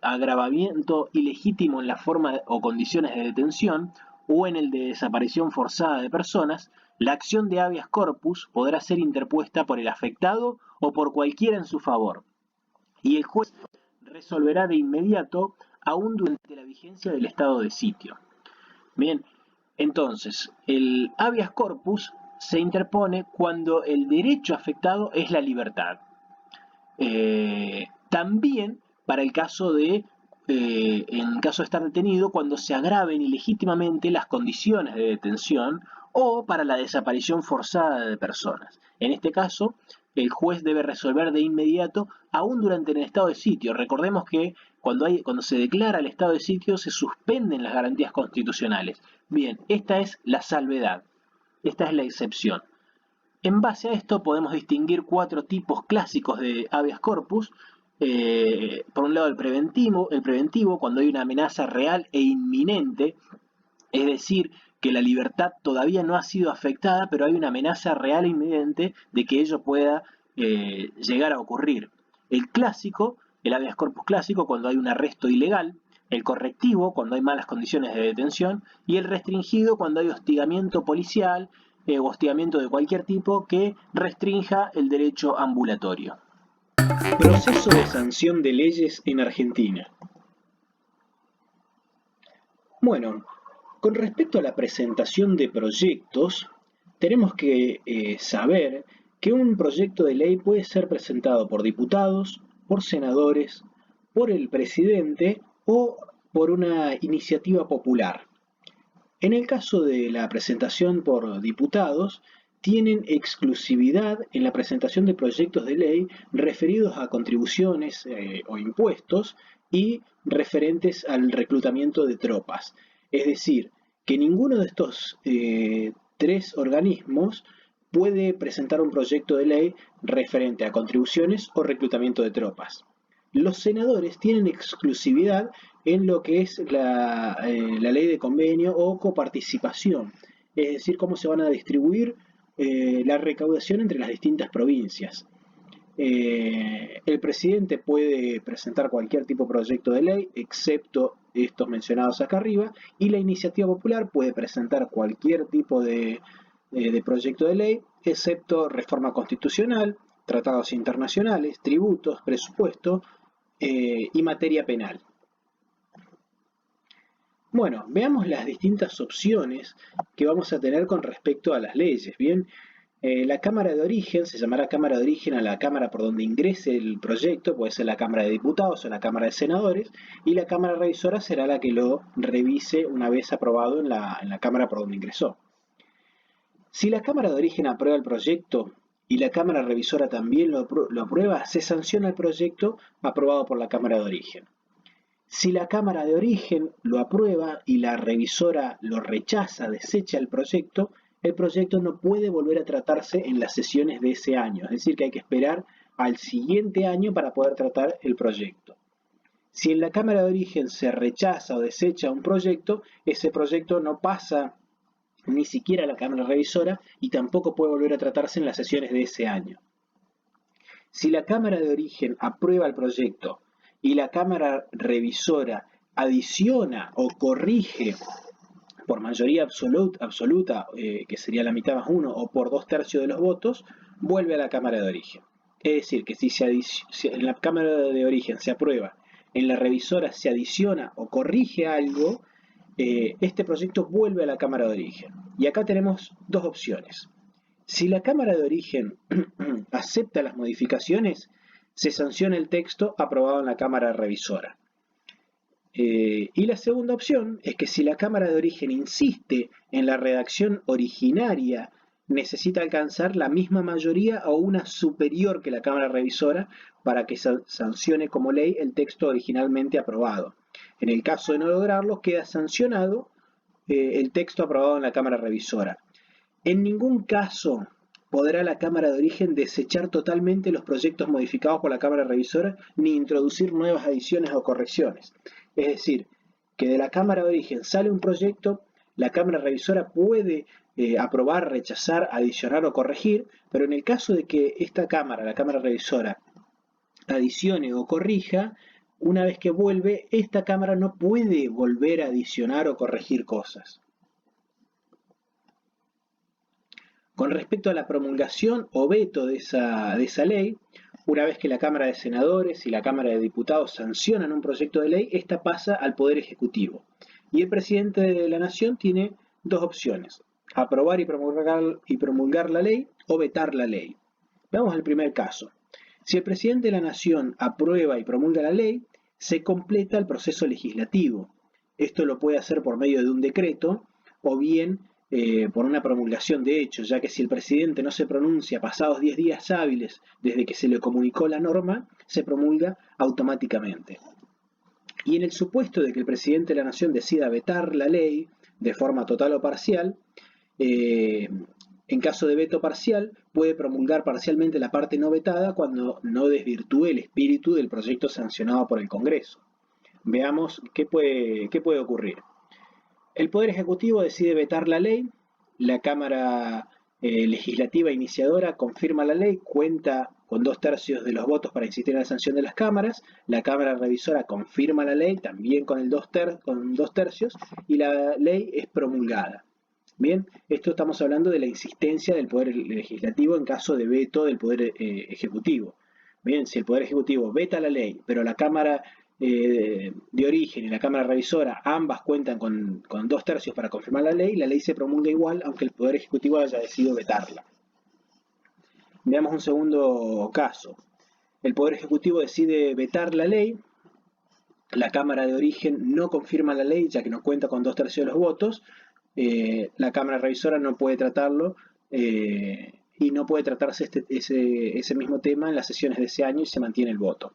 agravamiento ilegítimo en la forma o condiciones de detención o en el de desaparición forzada de personas, la acción de habeas corpus podrá ser interpuesta por el afectado o por cualquiera en su favor, y el juez resolverá de inmediato, aún durante la vigencia del estado de sitio. Bien, entonces, el habeas corpus se interpone cuando el derecho afectado es la libertad. También para el caso en caso de estar detenido, cuando se agraven ilegítimamente las condiciones de detención o para la desaparición forzada de personas. En este caso, el juez debe resolver de inmediato, aún durante el estado de sitio. Recordemos que cuando se declara el estado de sitio se suspenden las garantías constitucionales. Bien, esta es la salvedad, esta es la excepción. En base a esto podemos distinguir 4 tipos clásicos de habeas corpus. Por un lado el preventivo, cuando hay una amenaza real e inminente, es decir, que la libertad todavía no ha sido afectada, pero hay una amenaza real e inminente de que ello pueda llegar a ocurrir. El clásico, el habeas corpus clásico, cuando hay un arresto ilegal. El correctivo, cuando hay malas condiciones de detención. Y el restringido, cuando hay hostigamiento policial o hostigamiento de cualquier tipo que restrinja el derecho ambulatorio. Proceso de sanción de leyes en Argentina. Bueno, con respecto a la presentación de proyectos, tenemos que saber que un proyecto de ley puede ser presentado por diputados, por senadores, por el presidente o por una iniciativa popular. En el caso de la presentación por diputados, tienen exclusividad en la presentación de proyectos de ley referidos a contribuciones o impuestos y referentes al reclutamiento de tropas. Es decir, que ninguno de estos tres organismos puede presentar un proyecto de ley referente a contribuciones o reclutamiento de tropas. Los senadores tienen exclusividad en lo que es la ley de convenio o coparticipación, es decir, cómo se van a distribuir la recaudación entre las distintas provincias. El presidente puede presentar cualquier tipo de proyecto de ley, excepto estos mencionados acá arriba, y la iniciativa popular puede presentar cualquier tipo de proyecto de ley, excepto reforma constitucional, tratados internacionales, tributos, presupuesto y materia penal. Bueno, veamos las distintas opciones que vamos a tener con respecto a las leyes. Bien, la Cámara de Origen, se llamará Cámara de Origen a la Cámara por donde ingrese el proyecto, puede ser la Cámara de Diputados o la Cámara de Senadores, y la Cámara Revisora será la que lo revise una vez aprobado en la Cámara por donde ingresó. Si la Cámara de Origen aprueba el proyecto y la Cámara Revisora también lo aprueba, se sanciona el proyecto aprobado por la Cámara de Origen. Si la Cámara de Origen lo aprueba y la Revisora lo rechaza, desecha el proyecto no puede volver a tratarse en las sesiones de ese año, es decir, que hay que esperar al siguiente año para poder tratar el proyecto. Si en la Cámara de Origen se rechaza o desecha un proyecto, ese proyecto no pasa ni siquiera a la Cámara Revisora y tampoco puede volver a tratarse en las sesiones de ese año. Si la Cámara de Origen aprueba el proyecto y la Cámara Revisora adiciona o corrige por mayoría absoluta, que sería la mitad más uno, o por 2/3 de los votos, vuelve a la Cámara de Origen. Es decir, que si en la Cámara de Origen se aprueba, en la Revisora se adiciona o corrige algo, este proyecto vuelve a la Cámara de Origen. Y acá tenemos dos opciones. Si la Cámara de Origen acepta las modificaciones, se sanciona el texto aprobado en la Cámara Revisora. Y la segunda opción es que si la Cámara de Origen insiste en la redacción originaria, necesita alcanzar la misma mayoría o una superior que la Cámara Revisora para que sancione como ley el texto originalmente aprobado. En el caso de no lograrlo, queda sancionado el texto aprobado en la Cámara Revisora. En ningún caso podrá la Cámara de Origen desechar totalmente los proyectos modificados por la Cámara Revisora ni introducir nuevas adiciones o correcciones. Es decir, que de la Cámara de Origen sale un proyecto, la Cámara Revisora puede aprobar, rechazar, adicionar o corregir, pero en el caso de que esta Cámara, la Cámara Revisora, adicione o corrija, una vez que vuelve, esta Cámara no puede volver a adicionar o corregir cosas. Con respecto a la promulgación o veto de esa ley, una vez que la Cámara de Senadores y la Cámara de Diputados sancionan un proyecto de ley, esta pasa al Poder Ejecutivo. Y el presidente de la Nación tiene dos opciones: aprobar y promulgar la ley o vetar la ley. Veamos el primer caso. Si el presidente de la Nación aprueba y promulga la ley, se completa el proceso legislativo. Esto lo puede hacer por medio de un decreto o bien por una promulgación de hecho, ya que si el presidente no se pronuncia pasados 10 días hábiles desde que se le comunicó la norma, se promulga automáticamente. Y en el supuesto de que el presidente de la Nación decida vetar la ley de forma total o parcial, en caso de veto parcial, puede promulgar parcialmente la parte no vetada cuando no desvirtúe el espíritu del proyecto sancionado por el Congreso. Veamos qué puede ocurrir. El Poder Ejecutivo decide vetar la ley, la Cámara Legislativa Iniciadora confirma la ley, cuenta con 2/3 de los votos para insistir en la sanción de las cámaras, la Cámara Revisora confirma la ley, también con 2/3, y la ley es promulgada. Bien, esto estamos hablando de la insistencia del Poder Legislativo en caso de veto del Poder Ejecutivo. Bien, si el Poder Ejecutivo veta la ley, pero la Cámara de Origen y la Cámara Revisora ambas cuentan con 2/3 para confirmar la ley se promulga igual aunque el Poder Ejecutivo haya decidido vetarla. Veamos un segundo caso. El Poder Ejecutivo decide vetar la ley, la Cámara de Origen no confirma la ley ya que no cuenta con 2/3 de los votos, la Cámara Revisora no puede tratarlo y no puede tratarse ese mismo tema en las sesiones de ese año y se mantiene el voto.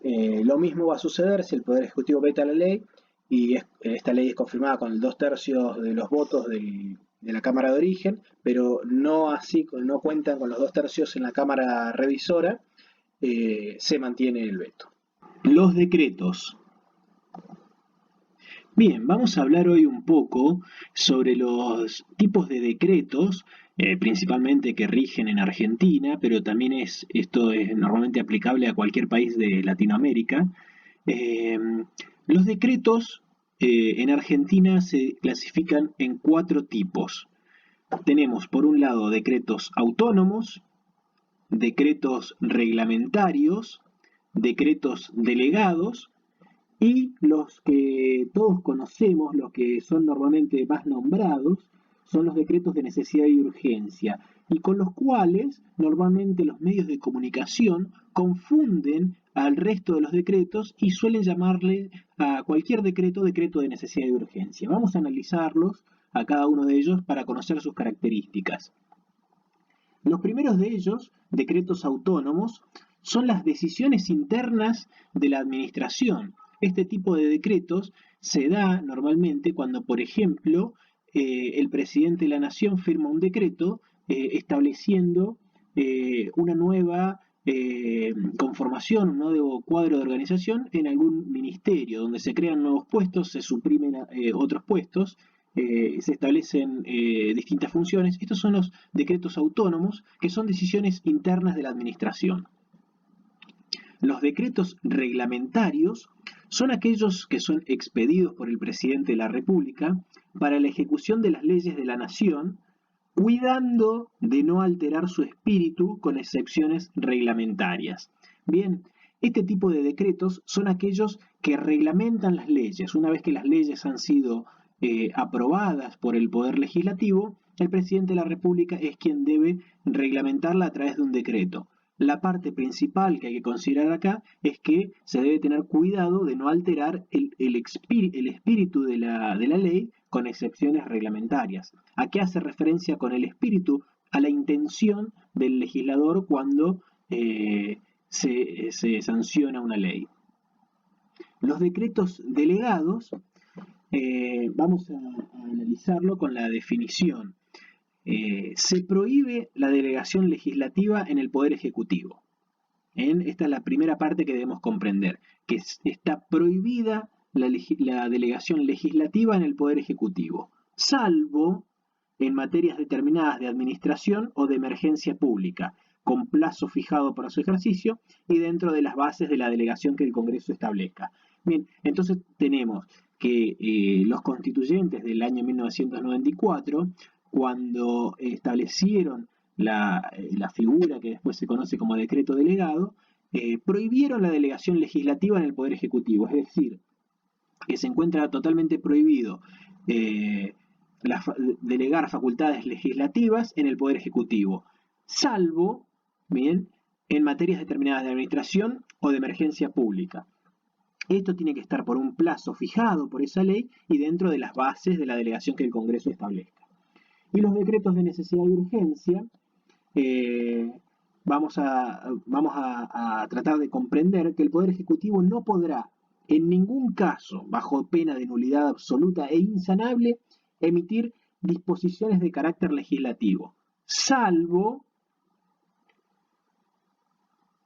Lo mismo va a suceder si el Poder Ejecutivo veta la ley y esta ley es confirmada con 2/3 de los votos de la Cámara de Origen, pero no así, no cuentan con los 2/3 en la Cámara Revisora, se mantiene el veto. Los decretos. Bien, vamos a hablar hoy un poco sobre los tipos de decretos, principalmente que rigen en Argentina, pero también esto es normalmente aplicable a cualquier país de Latinoamérica. Eh, los decretos en Argentina se clasifican en 4 tipos. Tenemos por un lado decretos autónomos, decretos reglamentarios, decretos delegados y los que todos conocemos, los que son normalmente más nombrados, son los decretos de necesidad y urgencia, y con los cuales normalmente los medios de comunicación confunden al resto de los decretos y suelen llamarle a cualquier decreto decreto de necesidad y urgencia. Vamos a analizarlos a cada uno de ellos para conocer sus características. Los primeros de ellos, decretos autónomos, son las decisiones internas de la administración. Este tipo de decretos se da normalmente cuando, por ejemplo, el presidente de la nación firma un decreto estableciendo una nueva conformación, un nuevo cuadro de organización en algún ministerio, donde se crean nuevos puestos, se suprimen otros puestos, se establecen distintas funciones. Estos son los decretos autónomos, que son decisiones internas de la administración. Los decretos reglamentarios son aquellos que son expedidos por el presidente de la República para la ejecución de las leyes de la nación, cuidando de no alterar su espíritu con excepciones reglamentarias. Bien, este tipo de decretos son aquellos que reglamentan las leyes. Una vez que las leyes han sido aprobadas por el Poder Legislativo, el presidente de la República es quien debe reglamentarla a través de un decreto. La parte principal que hay que considerar acá es que se debe tener cuidado de no alterar el espíritu de la ley con excepciones reglamentarias. ¿A qué hace referencia con el espíritu? A la intención del legislador cuando se sanciona una ley. Los decretos delegados, vamos a analizarlo con la definición. Se prohíbe la delegación legislativa en el Poder Ejecutivo. Esta es la primera parte que debemos comprender, que está prohibida la delegación legislativa en el Poder Ejecutivo, salvo en materias determinadas de administración o de emergencia pública, con plazo fijado para su ejercicio y dentro de las bases de la delegación que el Congreso establezca. Bien, entonces tenemos que los constituyentes del año 1994, cuando establecieron la figura que después se conoce como decreto delegado, prohibieron la delegación legislativa en el Poder Ejecutivo, es decir, que se encuentra totalmente prohibido delegar facultades legislativas en el Poder Ejecutivo, salvo, bien, en materias determinadas de administración o de emergencia pública. Esto tiene que estar por un plazo fijado por esa ley y dentro de las bases de la delegación que el Congreso establezca. Y los decretos de necesidad y urgencia, vamos a tratar de comprender que el Poder Ejecutivo no podrá, en ningún caso, bajo pena de nulidad absoluta e insanable, emitir disposiciones de carácter legislativo, salvo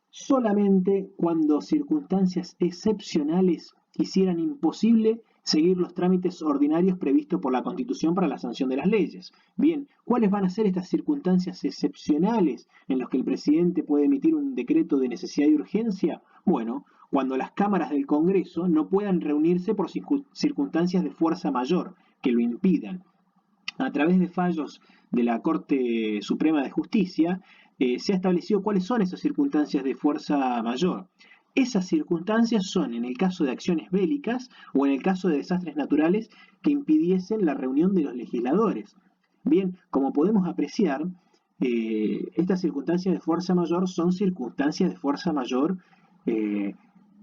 solamente cuando circunstancias excepcionales hicieran imposible seguir los trámites ordinarios previstos por la Constitución para la sanción de las leyes. Bien, ¿cuáles van a ser estas circunstancias excepcionales en las que el presidente puede emitir un decreto de necesidad y urgencia? Bueno, cuando las cámaras del Congreso no puedan reunirse por circunstancias de fuerza mayor que lo impidan. A través de fallos de la Corte Suprema de Justicia, se ha establecido cuáles son esas circunstancias de fuerza mayor. Esas circunstancias son en el caso de acciones bélicas o en el caso de desastres naturales que impidiesen la reunión de los legisladores. Bien, como podemos apreciar, estas circunstancias de fuerza mayor son circunstancias de fuerza mayor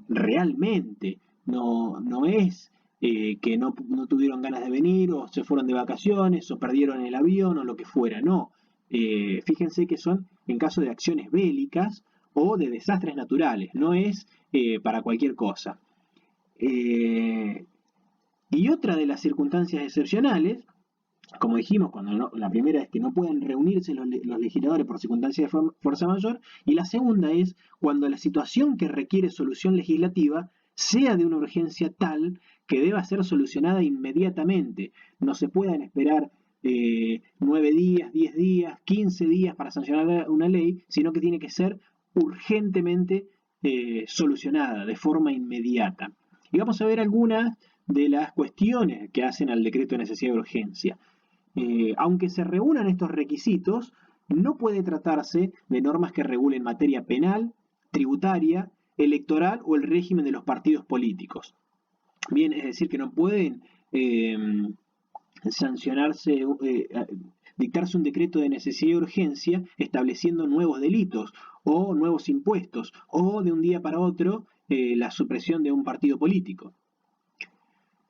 realmente. No es que no tuvieron ganas de venir o se fueron de vacaciones o perdieron el avión o lo que fuera, no. Fíjense que son en caso de acciones bélicas o de desastres naturales, no es para cualquier cosa. Y otra de las circunstancias excepcionales, como dijimos, la primera es que no pueden reunirse los legisladores por circunstancias de fuerza mayor, y la segunda es cuando la situación que requiere solución legislativa sea de una urgencia tal que deba ser solucionada inmediatamente. No se puedan esperar 9 días, 10 días, 15 días para sancionar una ley, sino que tiene que ser urgentemente solucionada de forma inmediata. Y vamos a ver algunas de las cuestiones que hacen al decreto de necesidad de urgencia. Aunque se reúnan estos requisitos, no puede tratarse de normas que regulen materia penal, tributaria, electoral o el régimen de los partidos políticos. Bien, es decir, que no pueden sancionarse, dictarse un decreto de necesidad y urgencia estableciendo nuevos delitos o nuevos impuestos o de un día para otro la supresión de un partido político.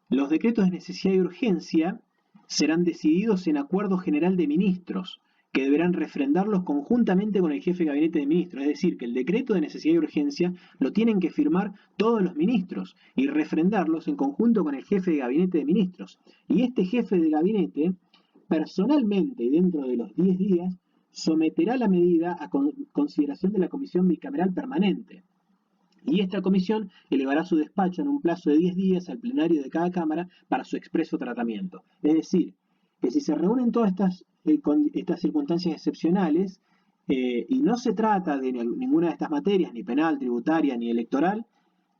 Los decretos de necesidad y urgencia serán decididos en acuerdo general de ministros, que deberán refrendarlos conjuntamente con el jefe de gabinete de ministros. Es decir, que el decreto de necesidad y urgencia lo tienen que firmar todos los ministros y refrendarlos en conjunto con el jefe de gabinete de ministros. Y este jefe de gabinete, personalmente y dentro de los 10 días, someterá la medida a consideración de la Comisión Bicameral Permanente. Y esta comisión elevará su despacho en un plazo de 10 días al plenario de cada Cámara para su expreso tratamiento. Es decir, que si se reúnen todas estas circunstancias excepcionales y no se trata de ninguna de estas materias, ni penal, tributaria, ni electoral,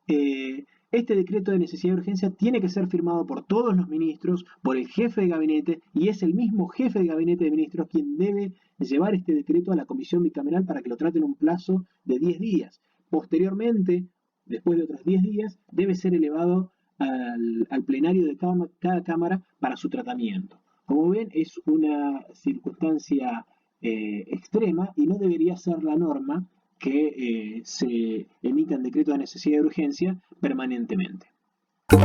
este decreto de necesidad de urgencia tiene que ser firmado por todos los ministros, por el jefe de gabinete, y es el mismo jefe de gabinete de ministros quien debe llevar este decreto a la comisión bicameral para que lo trate en un plazo de 10 días. Posteriormente, después de otros 10 días, debe ser elevado al plenario de cada Cámara para su tratamiento. Como ven, es una circunstancia extrema y no debería ser la norma que se emitan decretos de necesidad de urgencia permanentemente.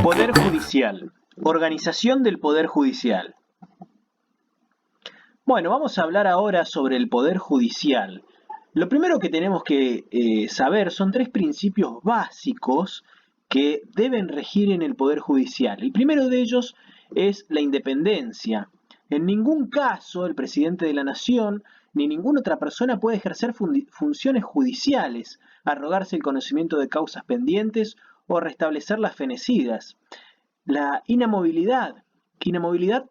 Poder Judicial. Organización del Poder Judicial. Bueno, vamos a hablar ahora sobre el Poder Judicial. Lo primero que tenemos que saber son 3 principios básicos que deben regir en el Poder Judicial. El primero de ellos es la independencia. En ningún caso el presidente de la Nación ni ninguna otra persona puede ejercer funciones judiciales, arrogarse el conocimiento de causas pendientes o restablecer las fenecidas. La inamovilidad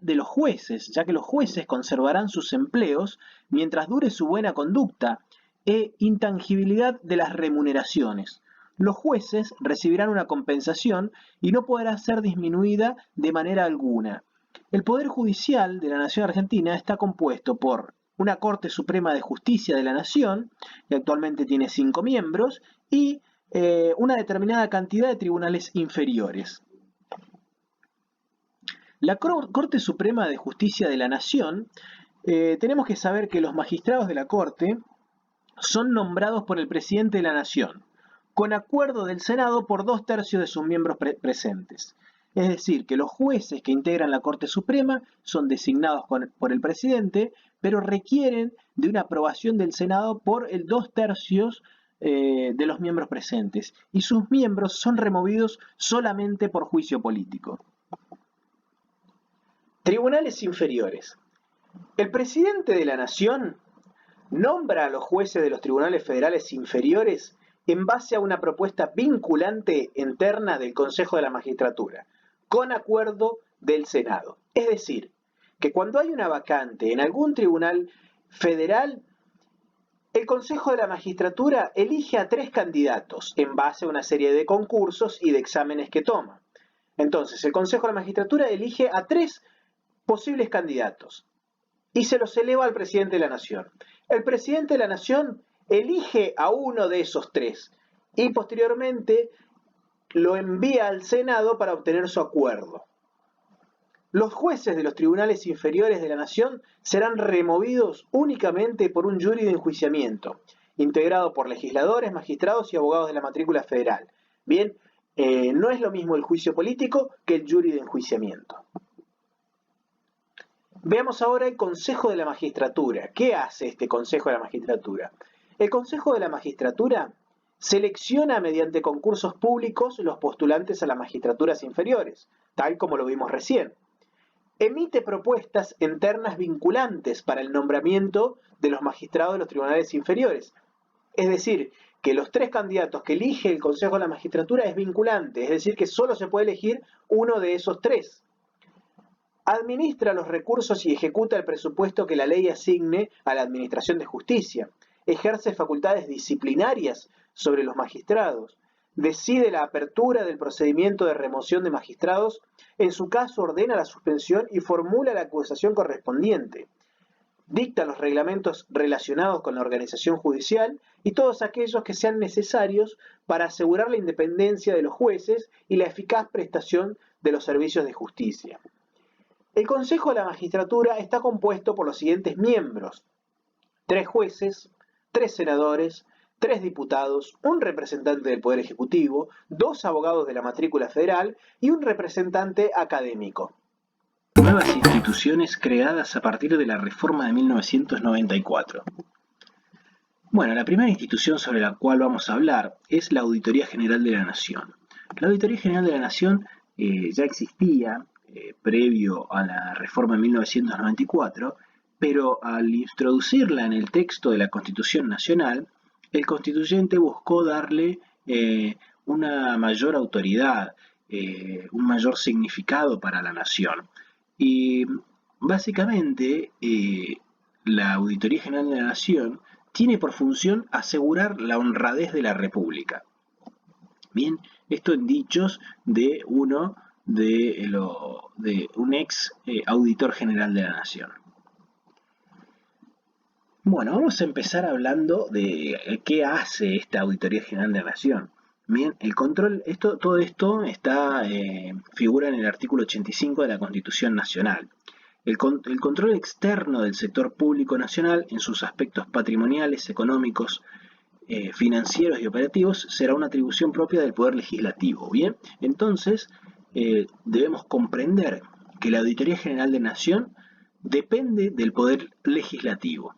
de los jueces, ya que los jueces conservarán sus empleos mientras dure su buena conducta, e intangibilidad de las remuneraciones. Los jueces recibirán una compensación y no podrá ser disminuida de manera alguna. El Poder Judicial de la Nación Argentina está compuesto por una Corte Suprema de Justicia de la Nación, que actualmente tiene 5 miembros, y una determinada cantidad de tribunales inferiores. La Corte Suprema de Justicia de la Nación, tenemos que saber que los magistrados de la Corte son nombrados por el presidente de la Nación, con acuerdo del Senado por 2/3 de sus miembros presentes. Es decir, que los jueces que integran la Corte Suprema son designados por el presidente, pero requieren de una aprobación del Senado por el 2/3 de los miembros presentes, y sus miembros son removidos solamente por juicio político. Tribunales inferiores. El presidente de la Nación nombra a los jueces de los tribunales federales inferiores en base a una propuesta vinculante interna del Consejo de la Magistratura, con acuerdo del Senado. Es decir, que cuando hay una vacante en algún tribunal federal, el Consejo de la Magistratura elige a 3 candidatos en base a una serie de concursos y de exámenes que toma. Entonces, el Consejo de la Magistratura elige a 3 posibles candidatos y se los eleva al presidente de la Nación. El presidente de la Nación elige a uno de esos 3 y posteriormente lo envía al Senado para obtener su acuerdo. Los jueces de los tribunales inferiores de la Nación serán removidos únicamente por un jury de enjuiciamiento, integrado por legisladores, magistrados y abogados de la matrícula federal. Bien, no es lo mismo el juicio político que el jury de enjuiciamiento. Veamos ahora el Consejo de la Magistratura. ¿Qué hace este Consejo de la Magistratura? El Consejo de la Magistratura selecciona mediante concursos públicos los postulantes a las magistraturas inferiores, tal como lo vimos recién. Emite propuestas en ternas vinculantes para el nombramiento de los magistrados de los tribunales inferiores. Es decir, que los 3 candidatos que elige el Consejo de la Magistratura es vinculante, es decir, que solo se puede elegir uno de esos 3. Administra los recursos y ejecuta el presupuesto que la ley asigne a la Administración de Justicia. Ejerce facultades disciplinarias sobre los magistrados. Decide la apertura del procedimiento de remoción de magistrados. En su caso, ordena la suspensión y formula la acusación correspondiente. Dicta los reglamentos relacionados con la organización judicial y todos aquellos que sean necesarios para asegurar la independencia de los jueces y la eficaz prestación de los servicios de justicia. El Consejo de la Magistratura está compuesto por los siguientes miembros: 3 jueces, 3 senadores, 3 diputados, un representante del Poder Ejecutivo, 2 abogados de la matrícula federal y un representante académico. Nuevas instituciones creadas a partir de la reforma de 1994. Bueno, la primera institución sobre la cual vamos a hablar es la Auditoría General de la Nación. La Auditoría General de la Nación ya existía previo a la reforma de 1994, pero al introducirla en el texto de la Constitución Nacional, el constituyente buscó darle una mayor autoridad, un mayor significado para la nación. Y básicamente la Auditoría General de la Nación tiene por función asegurar la honradez de la República. Bien, esto en dichos de un ex auditor general de la Nación. Bueno, vamos a empezar hablando de qué hace esta Auditoría General de la Nación. Bien, el control, todo esto figura en el artículo 85 de la Constitución Nacional. El control externo del sector público nacional en sus aspectos patrimoniales, económicos, financieros y operativos será una atribución propia del Poder Legislativo. Bien, entonces debemos comprender que la Auditoría General de la Nación depende del Poder Legislativo.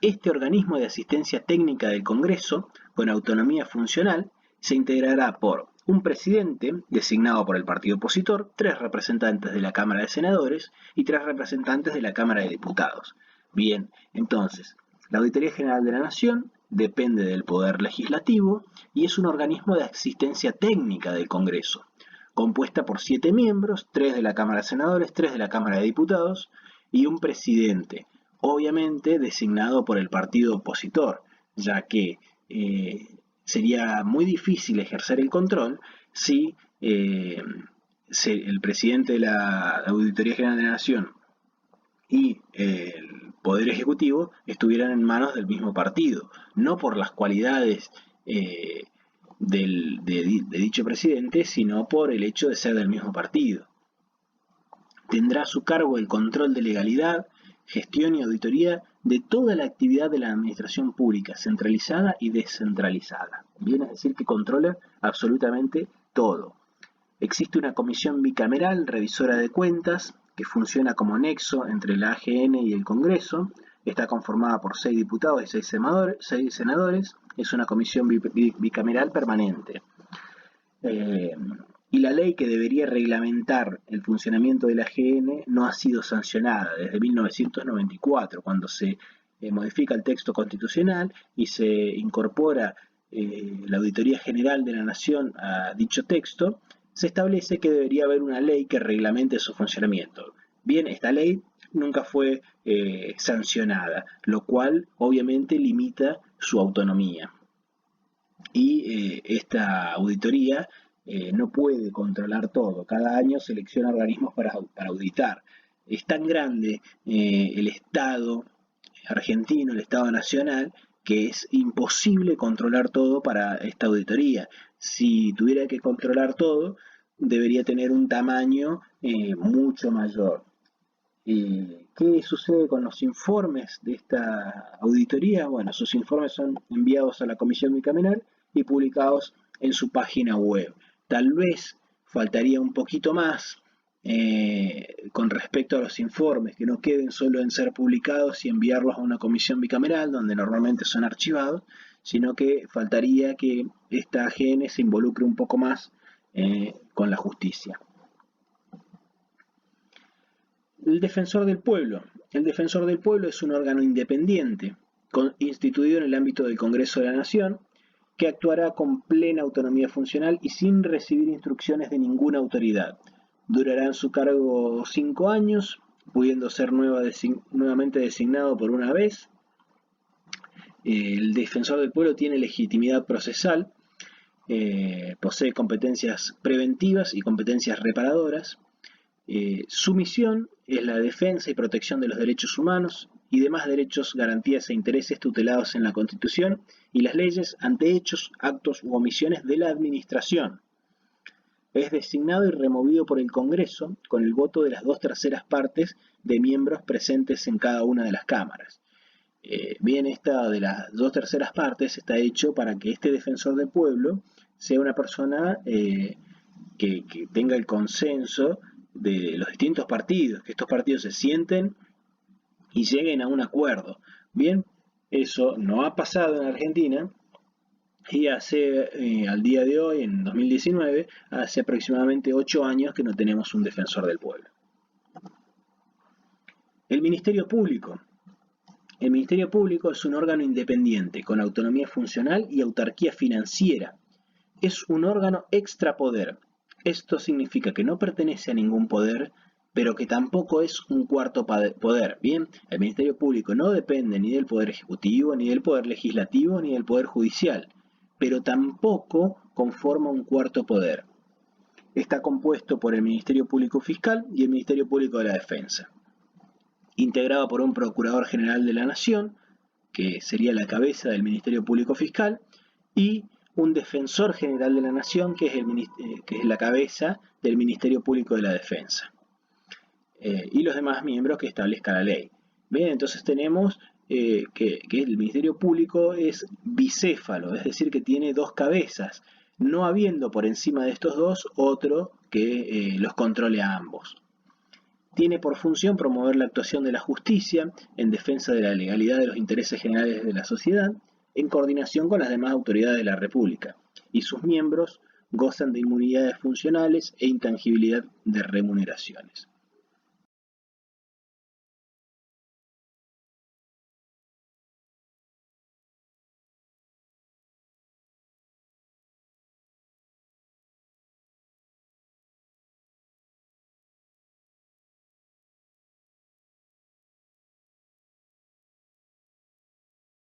Este organismo de asistencia técnica del Congreso, con autonomía funcional, se integrará por un presidente designado por el partido opositor, 3 representantes de la Cámara de Senadores y 3 representantes de la Cámara de Diputados. Bien, entonces, la Auditoría General de la Nación depende del Poder Legislativo y es un organismo de asistencia técnica del Congreso, compuesta por 7 miembros, 3 de la Cámara de Senadores, 3 de la Cámara de Diputados y un presidente, obviamente designado por el partido opositor, ya que sería muy difícil ejercer el control si el presidente de la Auditoría General de la Nación y el Poder Ejecutivo estuvieran en manos del mismo partido, no por las cualidades de dicho presidente, sino por el hecho de ser del mismo partido. Tendrá a su cargo el control de legalidad, gestión y auditoría de toda la actividad de la administración pública, centralizada y descentralizada. Viene a decir que controla absolutamente todo. Existe una comisión bicameral revisora de cuentas que funciona como nexo entre la AGN y el Congreso. Está conformada por 6 diputados y 6 senadores. Es una comisión bicameral permanente. Y la ley que debería reglamentar el funcionamiento de la AGN no ha sido sancionada desde 1994, cuando se modifica el texto constitucional y se incorpora la Auditoría General de la Nación a dicho texto. Se establece que debería haber una ley que reglamente su funcionamiento. Bien, esta ley nunca fue sancionada, lo cual obviamente limita su autonomía. Y esta auditoría no puede controlar todo. Cada año selecciona organismos para auditar. Es tan grande el Estado argentino, el Estado nacional, que es imposible controlar todo para esta auditoría. Si tuviera que controlar todo, debería tener un tamaño mucho mayor. ¿Qué sucede con los informes de esta auditoría? Bueno, sus informes son enviados a la Comisión Bicameral y publicados en su página web. Tal vez faltaría un poquito más con respecto a los informes, que no queden solo en ser publicados y enviarlos a una comisión bicameral, donde normalmente son archivados, sino que faltaría que esta AGN se involucre un poco más con la justicia. El Defensor del Pueblo. El Defensor del Pueblo es un órgano independiente, instituido en el ámbito del Congreso de la Nación, que actuará con plena autonomía funcional y sin recibir instrucciones de ninguna autoridad. Durará en su cargo 5 años, pudiendo ser nuevamente designado por una vez. El Defensor del Pueblo tiene legitimidad procesal, posee competencias preventivas y competencias reparadoras. Su misión es la defensa y protección de los derechos humanos y demás derechos, garantías e intereses tutelados en la Constitución y las leyes ante hechos, actos u omisiones de la Administración. Es designado y removido por el Congreso con el voto de las 2/3 partes de miembros presentes en cada una de las cámaras. Bien, esta de las 2/3 partes está hecho para que este defensor del pueblo sea una persona que tenga el consenso de los distintos partidos, que estos partidos se sienten y lleguen a un acuerdo. Bien, eso no ha pasado en Argentina y al día de hoy, en 2019, hace aproximadamente 8 años que no tenemos un defensor del pueblo. El Ministerio Público. El Ministerio Público es un órgano independiente, con autonomía funcional y autarquía financiera. Es un órgano extrapoder. Esto significa que no pertenece a ningún poder, pero que tampoco es un cuarto poder. Bien, el Ministerio Público no depende ni del Poder Ejecutivo, ni del Poder Legislativo, ni del Poder Judicial, pero tampoco conforma un cuarto poder. Está compuesto por el Ministerio Público Fiscal y el Ministerio Público de la Defensa, integrado por un Procurador General de la Nación, que sería la cabeza del Ministerio Público Fiscal, y un Defensor General de la Nación, que es la cabeza del Ministerio Público de la Defensa, y los demás miembros que establezca la ley. Bien, entonces tenemos que el Ministerio Público es bicéfalo, es decir, que tiene dos cabezas, no habiendo por encima de estos dos otro que los controle a ambos. Tiene por función promover la actuación de la justicia en defensa de la legalidad de los intereses generales de la sociedad, en coordinación con las demás autoridades de la República, y sus miembros gozan de inmunidades funcionales e intangibilidad de remuneraciones.